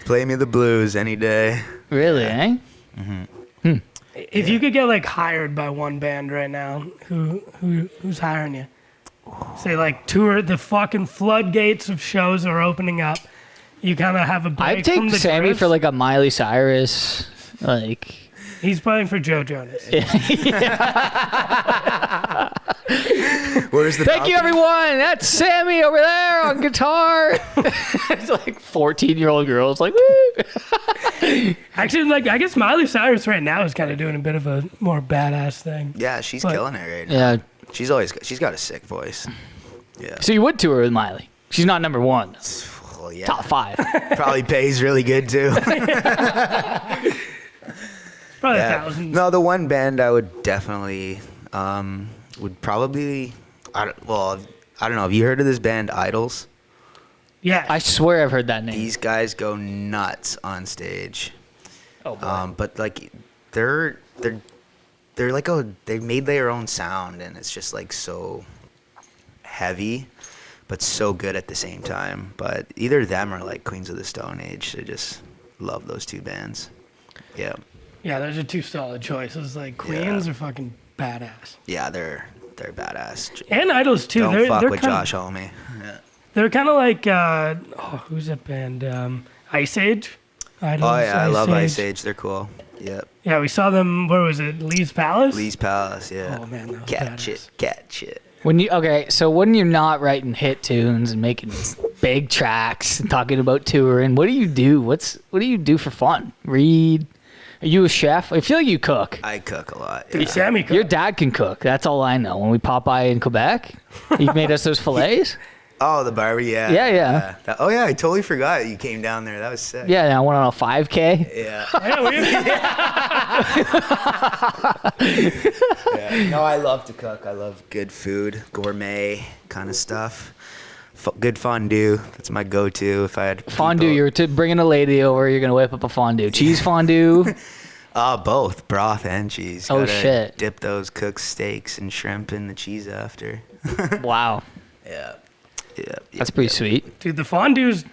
Play me the blues any day. Really, eh? Mm-hmm. If you could get, like, hired by one band right now, who's hiring you? Say, like, tour, the fucking floodgates of shows are opening up. You kind of have a break I'd from take the Sammy drifts. for, like, a Miley Cyrus, like... He's playing for Joe Jonas. Where's the Thank you, everyone. That's Sammy over there on guitar. It's like 14-year-old girls, like, woo. Actually, like, I guess Miley Cyrus right now is kind of doing a bit of a more badass thing. Yeah, she's But- killing it right now. Yeah. She's got a sick voice. Yeah. So you would tour with Miley? She's not number one. Well, yeah. Top 5. Probably pays really good too. Probably Yeah. thousands. No, the one band I would definitely would probably I don't know. Have you heard of this band Idols? Yeah. I swear I've heard that name. These guys go nuts on stage. Oh, boy. But like they're like they made their own sound, and it's just like so heavy, but so good at the same time. But either them or like Queens of the Stone Age. I just love those two bands. Yeah. Yeah, those are two solid choices. Like, Queens are fucking badass. Yeah, they're badass. And Idols, too. Don't fuck they're with kinda, Josh Homme. Yeah. They're kind of like, who's that band? Ice Age? Idols, Oh yeah, I love Ice Age. They're cool. Yep. Yeah, we saw them. Where was it? Lee's Palace. Lee's Palace. Yeah. Oh man, that was Catch it. So when you're not writing hit tunes and making big tracks and talking about touring, what do you do? What do you do for fun? Read? Are you a chef? I feel like you cook. I cook a lot. Dude, Sammy cooked. Your dad can cook. That's all I know. When we pop by in Quebec, he made us those fillets. Oh, the barbie, yeah. Yeah. Oh, yeah, I totally forgot you came down there. That was sick. Yeah, I went on a 5K. Yeah. Yeah, No, I love to cook. I love good food, gourmet kind of stuff. Good fondue. That's my go-to if I had Fondue, people. you're bringing a lady over, you're going to whip up a fondue. Cheese fondue? Both. Broth and cheese. Oh, Gotta shit. Dip those cooked steaks and shrimp in the cheese after. Wow. Yeah. That's pretty sweet. dude, the fondue's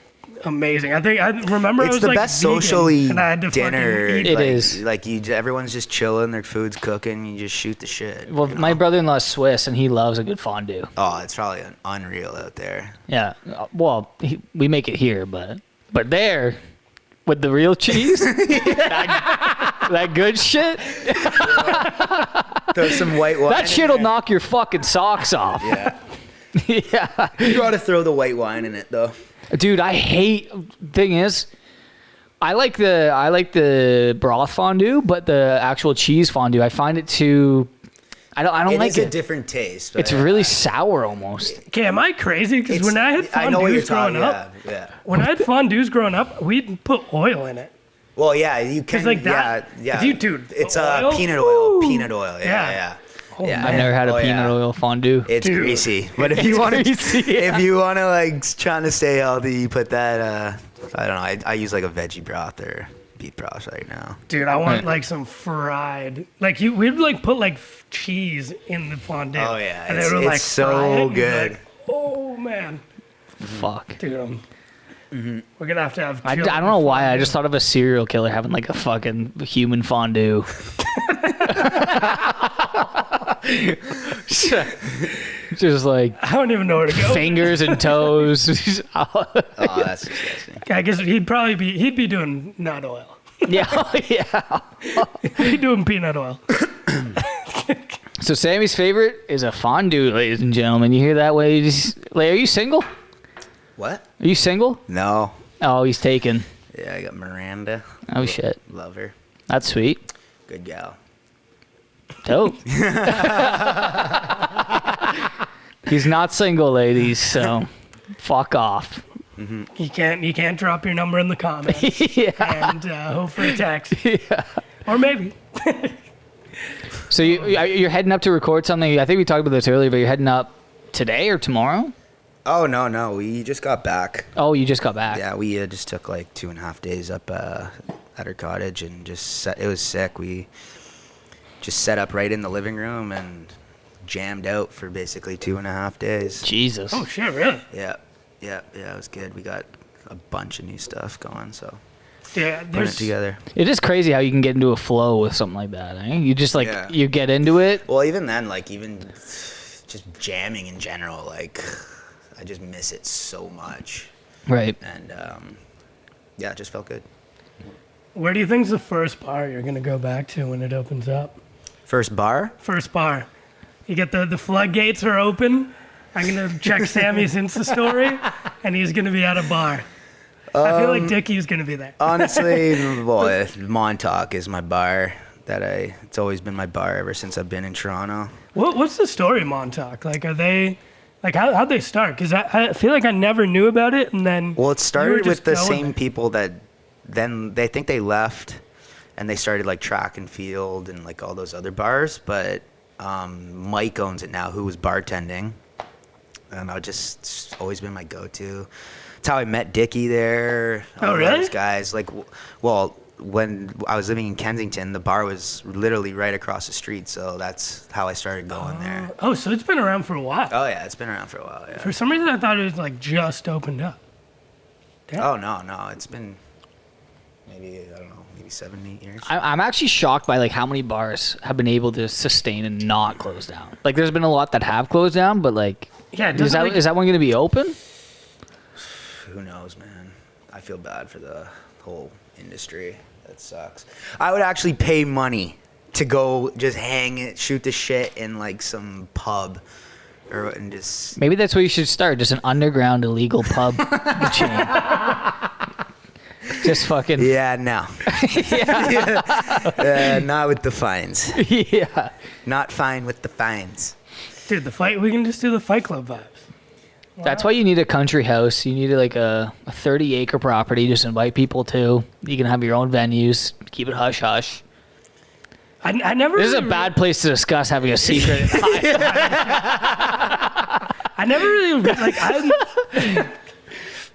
amazing. I remember It's I was the like best vegan, socially and I had to dinner. fucking eat. It like, is. Like everyone's just chilling, their food's cooking, you just shoot the shit. Well, you know? my brother-in-law's Swiss, and he loves a good fondue. Oh, it's probably unreal out there. Yeah. Well, we make it here, but there, with the real cheese, that good shit, Throw some white wine. that shit'll knock your fucking socks off. Yeah. Yeah. You gotta throw the white wine in it though. Dude, I hate. Thing is, I like the broth fondue, but the actual cheese fondue, I find it too. I don't like It's it. a different taste. It's really sour almost. Okay, am I crazy? Because when I had I know what you're fondues growing talking. up, Yeah. when I had fondues growing up, we'd put oil in it. Well, yeah, you can. like that- Yeah. if you- dude, it's oil? peanut oil. Woo! Peanut oil. Yeah. Yeah. Oh, Yeah. I've never had a Oh, peanut yeah. oil fondue. It's Dude. greasy, but if you want to, greasy, yeah. if you want to like trying to stay healthy, you put that. I don't know. I use like a veggie broth or beef broth right now. Dude, I want Right. like some fried. Like we'd like put like cheese in the fondue. Oh yeah, and it's, they would, it's like, so fry it and be good. like, oh man, Fuck. dude, we're gonna have to have. I Chillin don't know why. I fondue. just thought of a serial killer having like a fucking human fondue. Just like I don't even know where to go. fingers and toes. Oh, that's disgusting. I guess he'd be doing nut oil. Yeah, yeah. He'd be doing peanut oil. So Sammy's favorite is a fondue, ladies and gentlemen. You hear that, ladies? Are you single? What? Are you single? No. Oh, he's taken. Yeah, I got Miranda. Oh shit, Love her. that's sweet. Good gal. Dope. He's not single, ladies. So, fuck off. You can't drop your number in the comments Yeah. and hope for a text. Yeah. Or maybe. So you're heading up to record something. I think we talked about this earlier, but you're heading up today or tomorrow? Oh no, we just got back. Oh, you just got back. Yeah, we just took like 2.5 days up at her cottage and it was sick. We just set up right in the living room and jammed out for basically 2.5 days. Jesus. Oh shit, really? Yeah, it was good. We got a bunch of new stuff going, so Yeah, putting it there's together. It is crazy how you can get into a flow with something like that. Eh? You just like Yeah. you get into it. Well, even then, like even just jamming in general, like I just miss it so much, Right. and yeah, it just felt good. Where do you think's the first bar you're gonna go back to when it opens up? First bar? First bar. You get the floodgates are open. I'm gonna check Sammy's Insta story, and he's gonna be at a bar. I feel like Dickie's gonna be there. Honestly, well, Montauk is my bar. It's always been my bar ever since I've been in Toronto. What's the story of Montauk? Like, are they, like, how'd they start? Because I feel like I never knew about it, and then Well, it you were started just with the going same there. people that then they think they left, and they started like Track and Field and like all those other bars. But Mike owns it now, who was bartending, and it's always been my go-to. It's how I met Dickie there. Oh, all really? Those guys, like, well, when I was living in Kensington, the bar was literally right across the street, so that's how I started going there. Oh, so it's been around for a while. Oh yeah, it's been around for a while. Yeah. For some reason, I thought it was like just opened up. Oh no, it's been maybe I don't know, maybe 7-8 years. I'm actually shocked by like how many bars have been able to sustain and not close down. Like there's been a lot that have closed down, but like Yeah, it is doesn't that is that one going to be open? Who knows, man? I feel bad for the whole industry. that sucks. I would actually pay money to go just hang, shoot the shit in like some pub, and just. Maybe that's where you should start. Just an underground illegal pub chain. Just fucking. Yeah, no. Not with the fines. Yeah. Not fine with the fines. Dude, we can just do the Fight Club vibes. That's why you need a country house. You need like a 30-acre property. Just invite people to. You can have your own venues. Keep it hush hush. I never. This is a bad place to discuss having a secret. I never really like.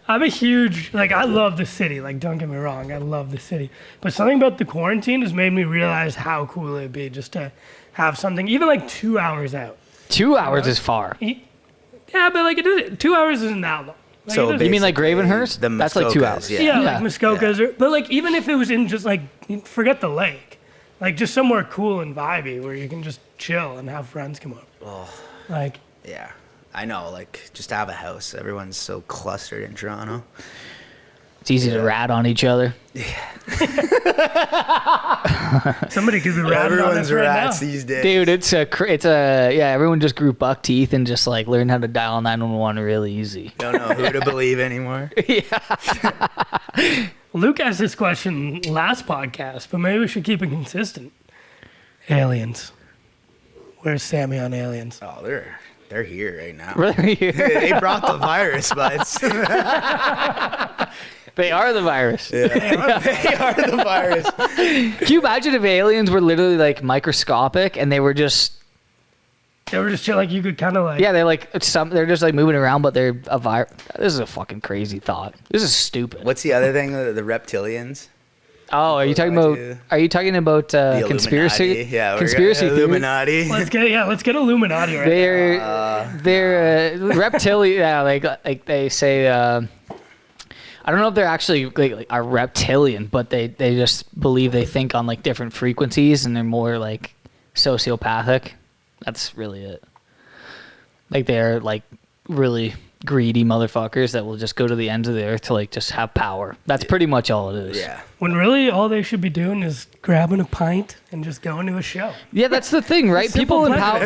I'm a huge like. I love the city. Like, don't get me wrong. I love the city. But something about the quarantine has made me realize how cool it'd be just to have something, even like 2 hours out. 2 hours is far. Yeah, but like 2 hours isn't that long. Like, So You mean like Gravenhurst? That's like 2 hours. Yeah, like Muskoka's. But like even if it was in just like, forget the lake, like just somewhere cool and vibey where you can just chill and have friends come over. Oh, Like. yeah. I know, like, just to have a house. Everyone's so clustered in Toronto. It's easy to rat on each other. Somebody could be ratting on us Everyone's right rats now. these days. Dude, it's a everyone just grew buck teeth and just like learned how to dial 911 really easy. Don't know who to believe anymore. Luke asked this question last podcast, but maybe we should keep it consistent. Aliens. Where's Sammy on aliens? Oh, they're here right now. Really? They brought the virus, but They are the virus. they are the virus. Can you imagine if aliens were literally like microscopic and they were just They were just chill, like you could kind of like. they're like they're just like moving around, but they're a virus. This is a fucking crazy thought. This is stupid. What's the other thing? The reptilians? Oh, are you talking about The conspiracy? Illuminati? Yeah, conspiracy theory? Illuminati. Let's get Illuminati right They're reptilian. Yeah, like they say. I don't know if they're actually like are reptilian, but they just believe they think on like different frequencies, and they're more like sociopathic. That's really it. Like they're like really greedy motherfuckers that will just go to the ends of the earth to like just have power. That's pretty much all it is. Yeah. When really all they should be doing is grabbing a pint and just going to a show. Yeah, that's the thing, right? People in power.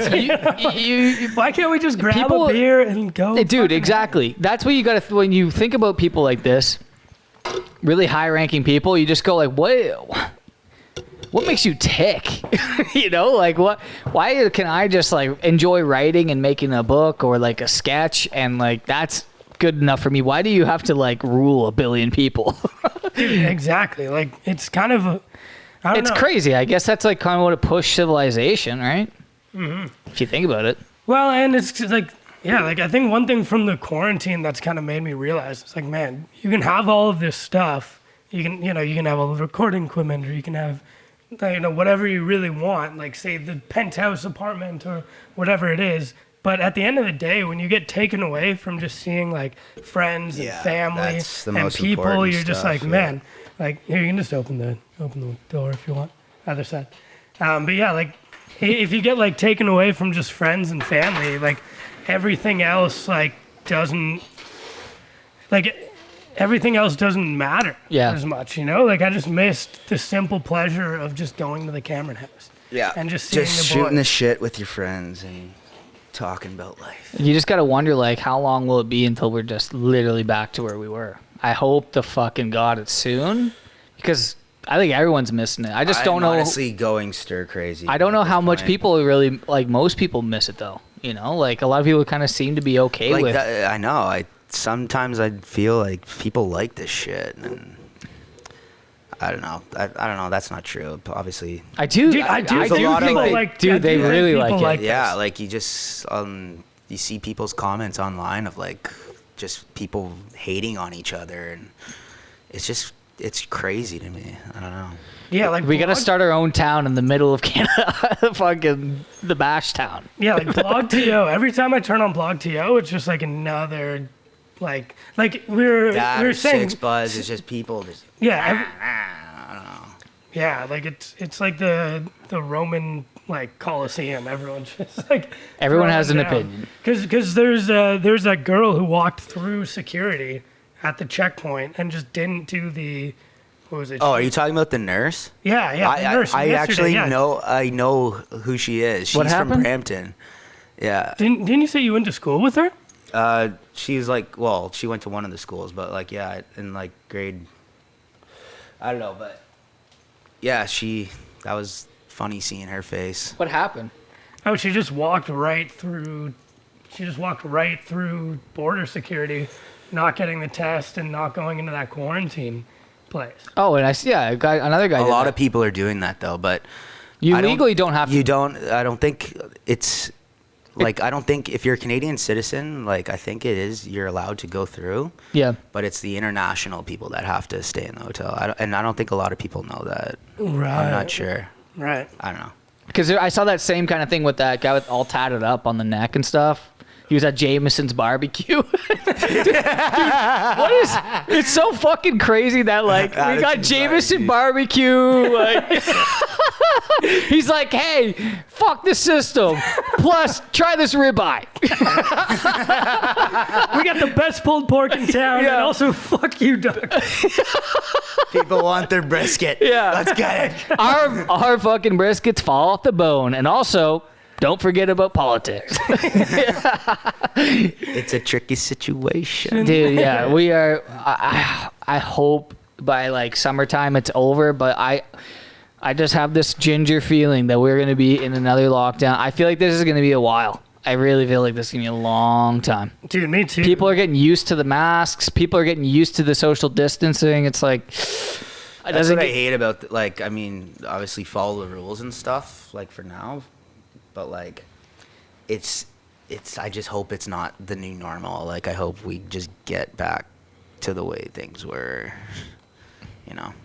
Why can't we just grab People- a beer and go? Dude, exactly. That's what you got to when you think about people like this, really high-ranking people. You just go like, what makes you tick? You know, like what? Why can I just like enjoy writing and making a book or like a sketch and like that's good enough for me? Why do you have to like rule a billion people? Dude, exactly. Like it's kind of I don't know. Crazy. I guess that's like kind of what pushed civilization, right? Mm-hmm. If you think about it. Well, and it's just like, yeah, like I think one thing from the quarantine that's kind of made me realize it's like, man, you can have all of this stuff. You can have all the recording equipment, or you can have, whatever you really want, like say the penthouse apartment or whatever it is. But at the end of the day, when you get taken away from just seeing like friends and family that's the and most people, important you're just stuff, like, yeah. man, like here, you can just open the door if you want, other side. But yeah, like if you get like taken away from just friends and family, like everything else doesn't matter as much, Like I just missed the simple pleasure of just going to the Cameron house. Yeah. And just seeing the shooting boys. the shit with your friends and talking about life. You just gotta wonder, like, how long will it be until we're just literally back to where we were? I hope to fucking God it's soon, because I think everyone's missing it. I just don't know. Honestly, going stir crazy. I don't know how much people really like. Most people miss it though. Like a lot of people kind of seem to be okay with. I know. Sometimes I feel like people like this shit, and I don't know. I don't know. That's not true. Obviously, I do think they really like it. Yeah, like you just you see people's comments online of like just people hating on each other, and it's crazy to me. I don't know. Yeah, like we gotta start our own town in the middle of Canada, fucking the Bash Town. Yeah, like Blog.to. Every time I turn on Blog.to, it's just like another, like we were saying. Six Buzz is just people just. Yeah. I don't know. Yeah, like it's like the Roman like Colosseum. Everyone's just like. Everyone has an opinion. Because there's that girl who walked through security at the checkpoint and just didn't do the What was it? Oh, are you talking about the nurse? Yeah, the nurse. I actually yeah. know who she is. She's What from happened? Brampton. Yeah. Didn't you say you went to school with her? She's like, well, she went to one of the schools, but like, yeah, in like grade, I don't know, but yeah, that was funny seeing her face. What happened? Oh, she just walked right through. She just walked right through border security, not getting the test and not going into that quarantine place. Oh, and another guy. A did lot that. of people are doing that though, but You legally don't have to. You don't. I don't think it's. Like, I don't think if you're a Canadian citizen, like, I think you're allowed to go through. Yeah. But it's the international people that have to stay in the hotel. I don't think a lot of people know that. Right. I'm not sure. Right. I don't know. Because I saw that same kind of thing with that guy with all tatted up on the neck and stuff. He was at Jameson's barbecue. Dude, what is? It's so fucking crazy that like we got Jameson barbecue. Like, he's like, hey, fuck the system. Plus, try this ribeye. We got the best pulled pork in town, Yeah. and also fuck you, duck. People want their brisket. Yeah. Let's get it. Our fucking briskets fall off the bone, and also. Don't forget about politics. It's a tricky situation. Dude, yeah, we are. I hope by like summertime it's over, but I just have this ginger feeling that we're gonna be in another lockdown. I feel like this is gonna be a while. I really feel like this is gonna be a long time. Dude, me too. People are getting used to the masks. People are getting used to the social distancing. It's like That's what I hate about, like, I mean, obviously follow the rules and stuff, like, for now. But, like, it's I just hope it's not the new normal. Like, I hope we just get back to the way things were, you know.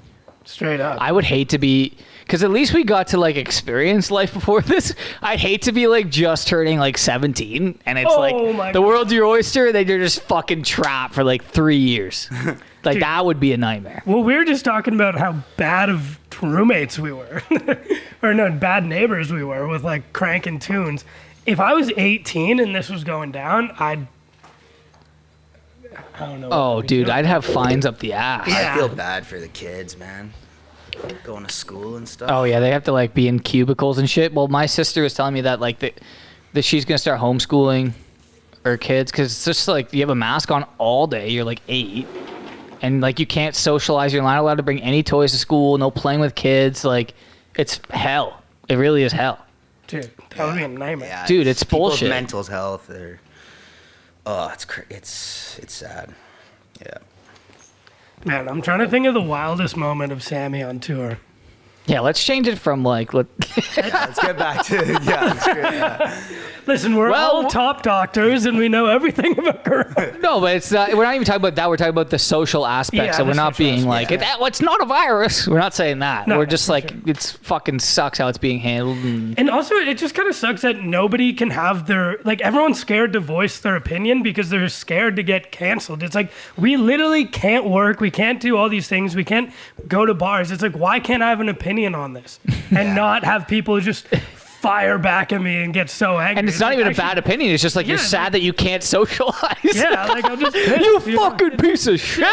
Straight up. I would hate to be, because at least we got to like experience life before this. I'd hate to be like just turning like 17 and it's like the world's your oyster and then you're just fucking trapped for like 3 years. Like Dude, that would be a nightmare. Well, we were just talking about how bad of roommates we were, or no, bad neighbors we were with like cranking tunes. If I was 18 and this was going down, I don't know. Oh, dude, I'd have fines up the ass. Yeah. I feel bad for the kids, man. Going to school and stuff. Oh yeah, they have to like be in cubicles and shit. Well, my sister was telling me that like that she's gonna start homeschooling her kids because it's just like you have a mask on all day. You're like 8, and like you can't socialize. You're not allowed to bring any toys to school. No playing with kids. Like it's hell. It really is hell. Dude, that would be a nightmare. Yeah, Dude, it's bullshit. People's mental health. It's sad. Yeah. Man, I'm trying to think of the wildest moment of Sammy on tour. Yeah, let's change it from like let's get back to Listen, we're all top doctors and we know everything about corona. No, but it's not. We're not even talking about that. We're talking about the social aspects. So we're not being like, it's not a virus. We're not saying that. No, we're just like, it's fucking sucks how it's being handled. And also, it just kind of sucks that nobody can have their, like, everyone's scared to voice their opinion because they're scared to get canceled. It's like, we literally can't work. We can't do all these things. We can't go to bars. It's like, why can't I have an opinion on this and not have people just fire back at me and get so angry? And it's not even a bad opinion. It's just like you're sad that you can't socialize. Yeah, like I'm just pissed, you fucking piece of shit.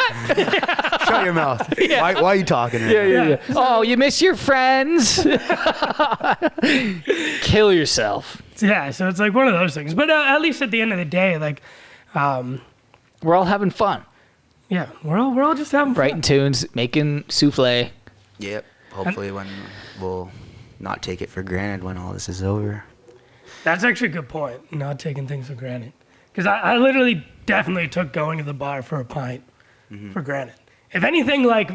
Shut your mouth. Yeah. Why are you talking? Yeah. Oh, you miss your friends? Kill yourself. Yeah, so it's like one of those things. But at least at the end of the day, like, we're all having fun. Yeah, we're all just having fun. Writing tunes, making souffle. Yep. Hopefully when we'll not take it for granted when all this is over. That's actually a good point, not taking things for granted. Because I literally definitely took going to the bar for a pint for granted. If anything, like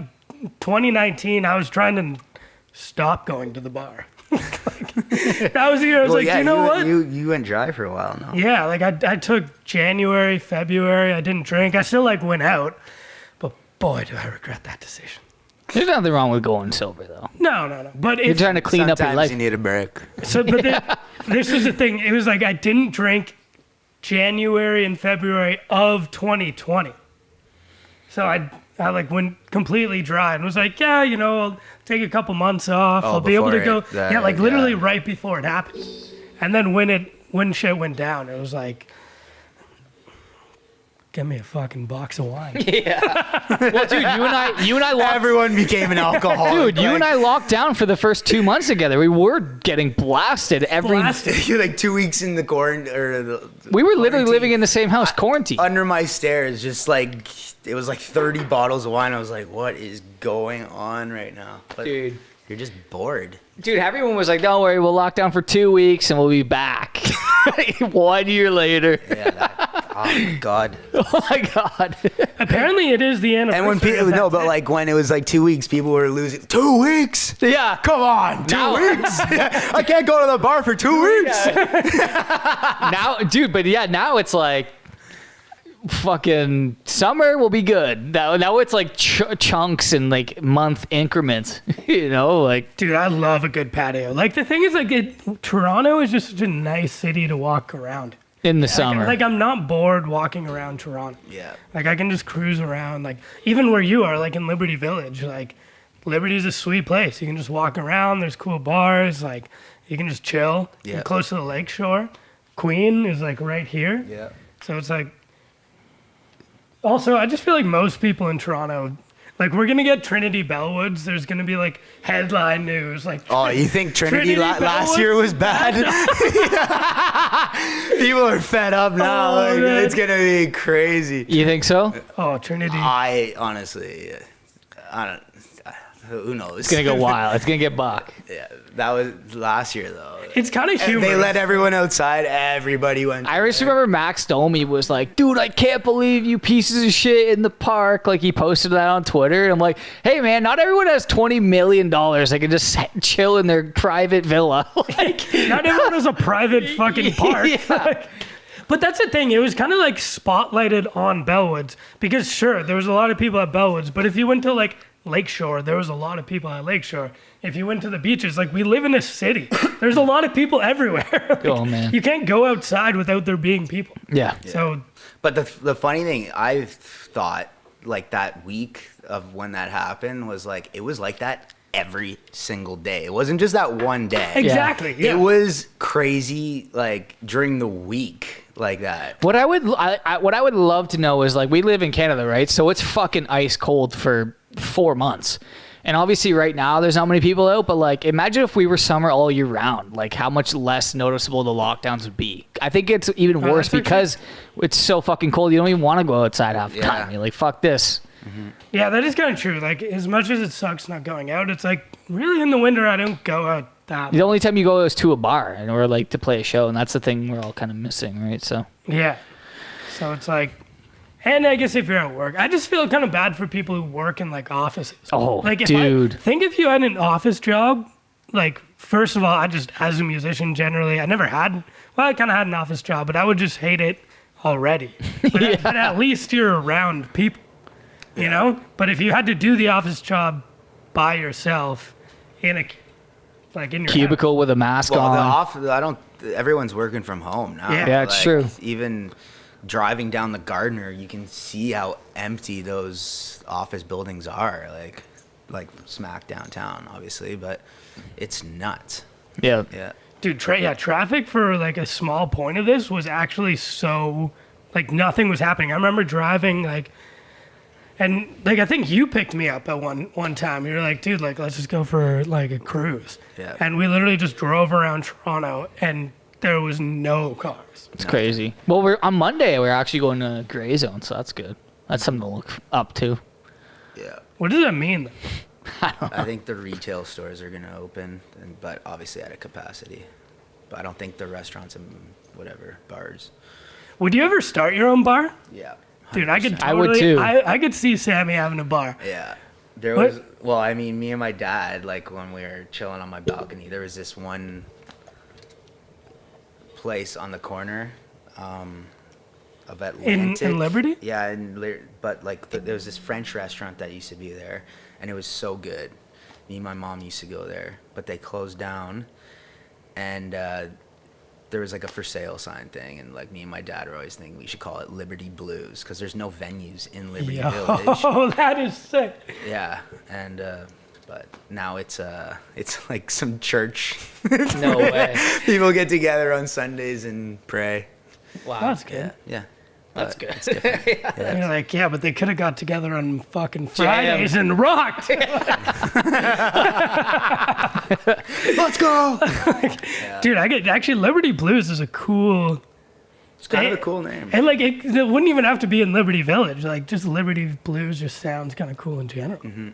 2019, I was trying to stop going to the bar. That was the year I was you know what? You went dry for a while now. Yeah, like I took January, February, I didn't drink. I still like went out, but boy, do I regret that decision. There's nothing wrong with going sober, though. No. But you're trying to clean up your life. You need a break. So, but this was the thing. It was like I didn't drink January and February of 2020. So I like went completely dry and was like, yeah, you know, I'll take a couple months off. I'll be able to go. Literally right before it happened. And then when shit went down, it was like, get me a fucking box of wine. Yeah. Well, dude, you and I locked. Everyone became an alcoholic. Dude, you and I locked down for the first 2 months together. We were getting blasted every. You're like 2 weeks in the quarantine. We were literally living in the same house, quarantine. Under my stairs, just like it was like 30 bottles of wine. I was like, what is going on right now? But Dude. You're just bored. Dude, everyone was like, don't worry, we'll lock down for 2 weeks and we'll be back. 1 year later. Yeah. Oh my god. Oh my god. Apparently, it is the anniversary. And when people like when it was like 2 weeks, people were losing 2 weeks. Yeah. Come on, 2 weeks. I can't go to the bar for 2 weeks. Now, dude, but yeah, now it's like fucking summer will be good. Now it's like chunks and like month increments. You know, like. Dude, I love a good patio. Like the thing is, like Toronto is just such a nice city to walk around. In the summer. Like I'm not bored walking around Toronto. Yeah. Like I can just cruise around. Like even where you are, like in Liberty Village, like Liberty's a sweet place. You can just walk around. There's cool bars. Like you can just chill. Yeah. You're close to the lake shore. Queen is like right here. Yeah. So it's like. Also, I just feel like most people in Toronto, like we're gonna get Trinity Bellwoods. There's gonna be like headline news, like. Oh, you think Trinity last year was bad? People are fed up now. Oh, like, it's gonna be crazy. You think so? Oh, Trinity. I honestly, I don't. Who knows? It's gonna go wild. It's gonna get buck. Yeah, that was last year though. It's kind of And humorous. they let everyone outside. Everybody went. I just remember Max Domi was like, dude, I can't believe you pieces of shit in the park. Like, he posted that on Twitter. And I'm like, hey, man, not everyone has $20 million. They can just chill in their private villa. Like, Not everyone has a private fucking park. Yeah. But that's the thing. It was kind of like spotlighted on Bellwoods because sure, there was a lot of people at Bellwoods. But if you went to like Lakeshore, there was a lot of people at Lakeshore. If you went to the beaches, like we live in a city, there's a lot of people everywhere. Like, oh, man. You can't go outside without there being people. Yeah. So But the funny thing I thought, like that week of when that happened, was like it was like that every single day. It wasn't just that one day. exactly. Yeah. It was crazy, like during the week, like that. What I would love to know is, like, we live in Canada, right? So it's fucking ice cold for 4 months. And obviously right now there's not many people out, but like imagine if we were summer all year round, like how much less noticeable the lockdowns would be. I think it's even worse because it's so fucking cold. You don't even want to go outside half the time. You're like, fuck this. Mm-hmm. Yeah, that is kind of true. Like as much as it sucks not going out, it's like really in the winter I don't go out that. The only time you go is to a bar or like to play a show, and that's the thing we're all kind of missing, right? So Yeah. So it's like, and I guess if you're at work, I just feel kind of bad for people who work in like offices. Oh, like dude. Think if you had an office job, like first of all, I just, as a musician generally, I never had, well, I kind of had an office job, but I would just hate it already. But, but at least you're around people, you know? But if you had to do the office job by yourself in a, like in your cubicle with a mask on. Everyone's working from home now. Yeah, it's true. Even driving down the Gardner, you can see how empty those office buildings are, like smack downtown, obviously, but it's nuts. Yeah. Yeah. Dude, traffic for like a small point of this was actually so, like nothing was happening. I remember driving like, and like I think you picked me up at one time. You were like, dude, like let's just go for like a cruise. Yeah. And we literally just drove around Toronto and there was no cars. It's crazy. Well, we're on Monday. We're actually going to Gray Zone, so that's good. That's something to look up to. Yeah. What does that mean? I think the retail stores are going to open, but obviously at a capacity. But I don't think the restaurants and whatever, bars. Would you ever start your own bar? Yeah. Dude, I could 100%. totally, I would too. I could see Sammy having a bar. Yeah. There What? was, well, I mean, me and my dad, like when we were chilling on my balcony, there was this one place on the corner of Atlantic. In Liberty? Yeah, but like there was this French restaurant that used to be there, and it was so good. Me and my mom used to go there, but they closed down, and there was like a for sale sign thing, and like me and my dad were always thinking we should call it Liberty Blues because there's no venues in Liberty Village. Oh, that is sick. Yeah, and but now it's like some church. No way. People get together on Sundays and pray. Wow. That's good. Yeah. That's good. It's different. And you're like, yeah, but they could have got together on fucking Fridays and rocked. Let's go. Dude, actually Liberty Blues is a cool. It's kind of a cool name. And like it wouldn't even have to be in Liberty Village. Like just Liberty Blues just sounds kind of cool in general. Mm-hmm.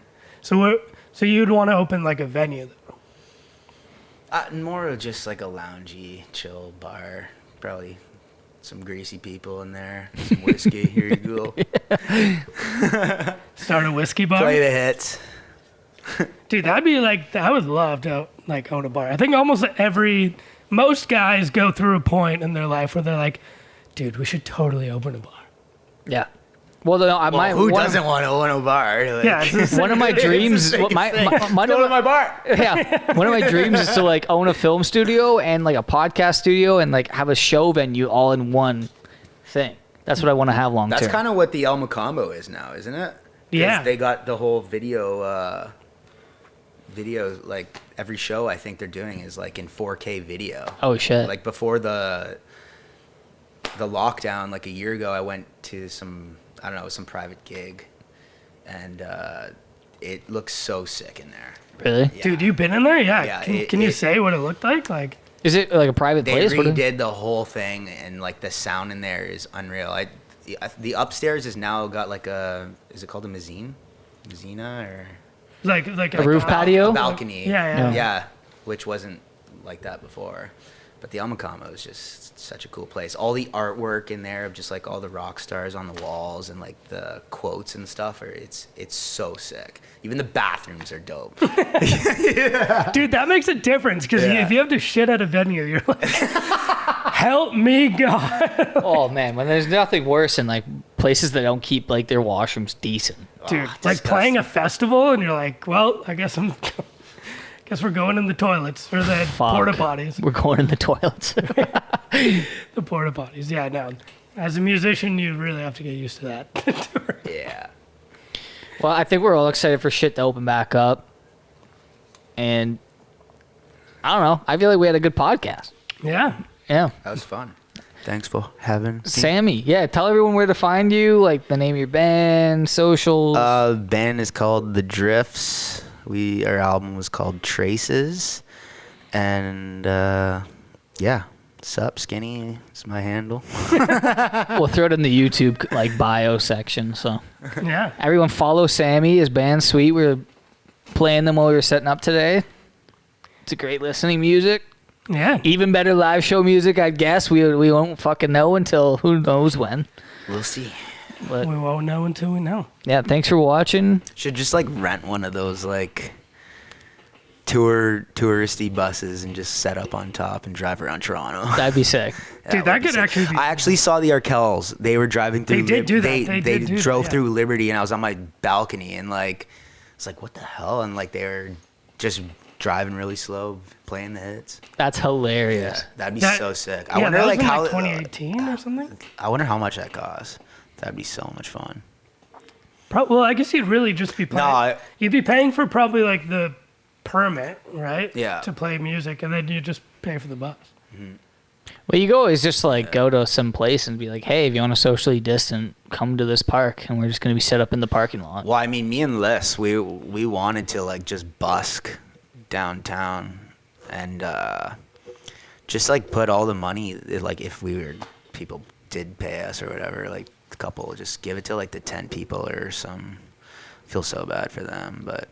So you'd want to open like a venue though. More of just like a loungy, chill bar. Probably some greasy people in there. Some whiskey. Here you go. Start a whiskey bar. Play the hits. Dude, that'd be like, I would love to like own a bar. I think most guys go through a point in their life where they're like, dude, we should totally open a bar. Yeah. Well, who doesn't want to own a bar? Like, Yeah, it's one of my dreams, Go to my bar. yeah, one of my dreams is to like own a film studio and like a podcast studio and like have a show venue all in one thing. That's what I want to have long term. That's kind of what the El Macombo is now, isn't it? 'Cause Yeah. they got the whole video, like every show I think they're doing is like in 4K video. Oh shit! Like before the lockdown, like a year ago, I went to some private gig, and it looks so sick in there. Really? Yeah. Dude, you been in there? Yeah. Yeah, Can you say what it looked like? Like, Is it like a private They place? redid the whole thing, and like the sound in there is unreal. The upstairs is now got like is it called a mezzanine? Mezzina or like A roof patio? a balcony. Yeah. Yeah, which wasn't like that before. But the El Macombo is just such a cool place. All the artwork in there of just like all the rock stars on the walls and like the quotes and stuff it's so sick. Even the bathrooms are dope. Dude, that makes a difference because Yeah. if you have to shit at a venue, you're like, help me, God. Oh man, when there's nothing worse than like places that don't keep like their washrooms decent. Dude, like disgusting. playing a festival and you're like, well, I guess we're going in the toilets or the Fuck. porta potties. We're going in the toilets. The porta potties, yeah, no. As a musician, you really have to get used to that. Yeah. Well, I think we're all excited for shit to open back up. And I don't know. I feel like we had a good podcast. Yeah. Yeah. That was fun. Thanks for having me. Sammy, yeah, tell everyone where to find you, like the name of your band, socials. Band is called The Drifts. Our album was called Traces. And yeah. Sup, Skinny is my handle. We'll throw it in the YouTube like bio section. So Yeah. everyone follow Sammy. His band's sweet. We were playing them while we were setting up today. It's a great listening music. Yeah. Even better live show music, I guess. We won't fucking know until who knows when. We'll see. But We won't know until we know. yeah, thanks for watching. Should just like rent one of those like touristy buses and just set up on top and drive around Toronto. That'd be sick. Dude, that would be could sick. actually be. I actually saw the Arkells. They were driving through. They did do that. They They did do drove that, yeah. through Liberty, and I was on my balcony, and like, it's like, what the hell? And like, they were just driving really slow, playing the hits. That's hilarious. That'd be That- so sick. Yeah, I wonder that was like in, how. 2018 or something? I wonder how much that costs. That'd be so much fun. Well, I guess you'd really just be paying. You'd be paying for probably like the permit, right? Yeah. To play music, and then you just pay for the bus. Well, you go always just like go to some place and be like, hey, if you want to socially distant, come to this park, and we're just gonna be set up in the parking lot. Well, I mean, me and Liz, we wanted to like just busk downtown and just like put all the money, like if people did pay us or whatever, like a couple, just give it to like the 10 people or some. Feel so bad for them, but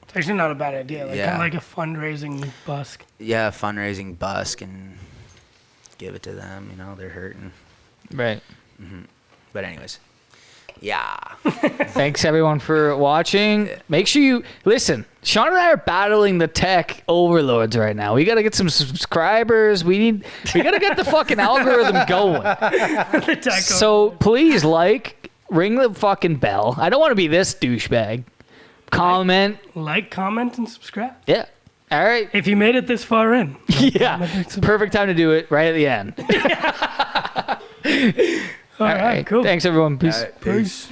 It's actually not a bad idea. Like Yeah. kind of like a fundraising busk. yeah, fundraising busk and give it to them. You know, they're hurting. Right. But anyways, yeah. Thanks everyone for watching. Make sure you listen. Sean and I are battling the tech overlords right now. We gotta get some subscribers. We gotta get the fucking algorithm going. The tech So please ring the fucking bell. I don't want to be this douchebag. Comment. like, comment, and subscribe. Yeah. All right. If you made it this far in. Yeah. Perfect time to do it right at the end. All right, cool. Thanks everyone. Peace. Peace.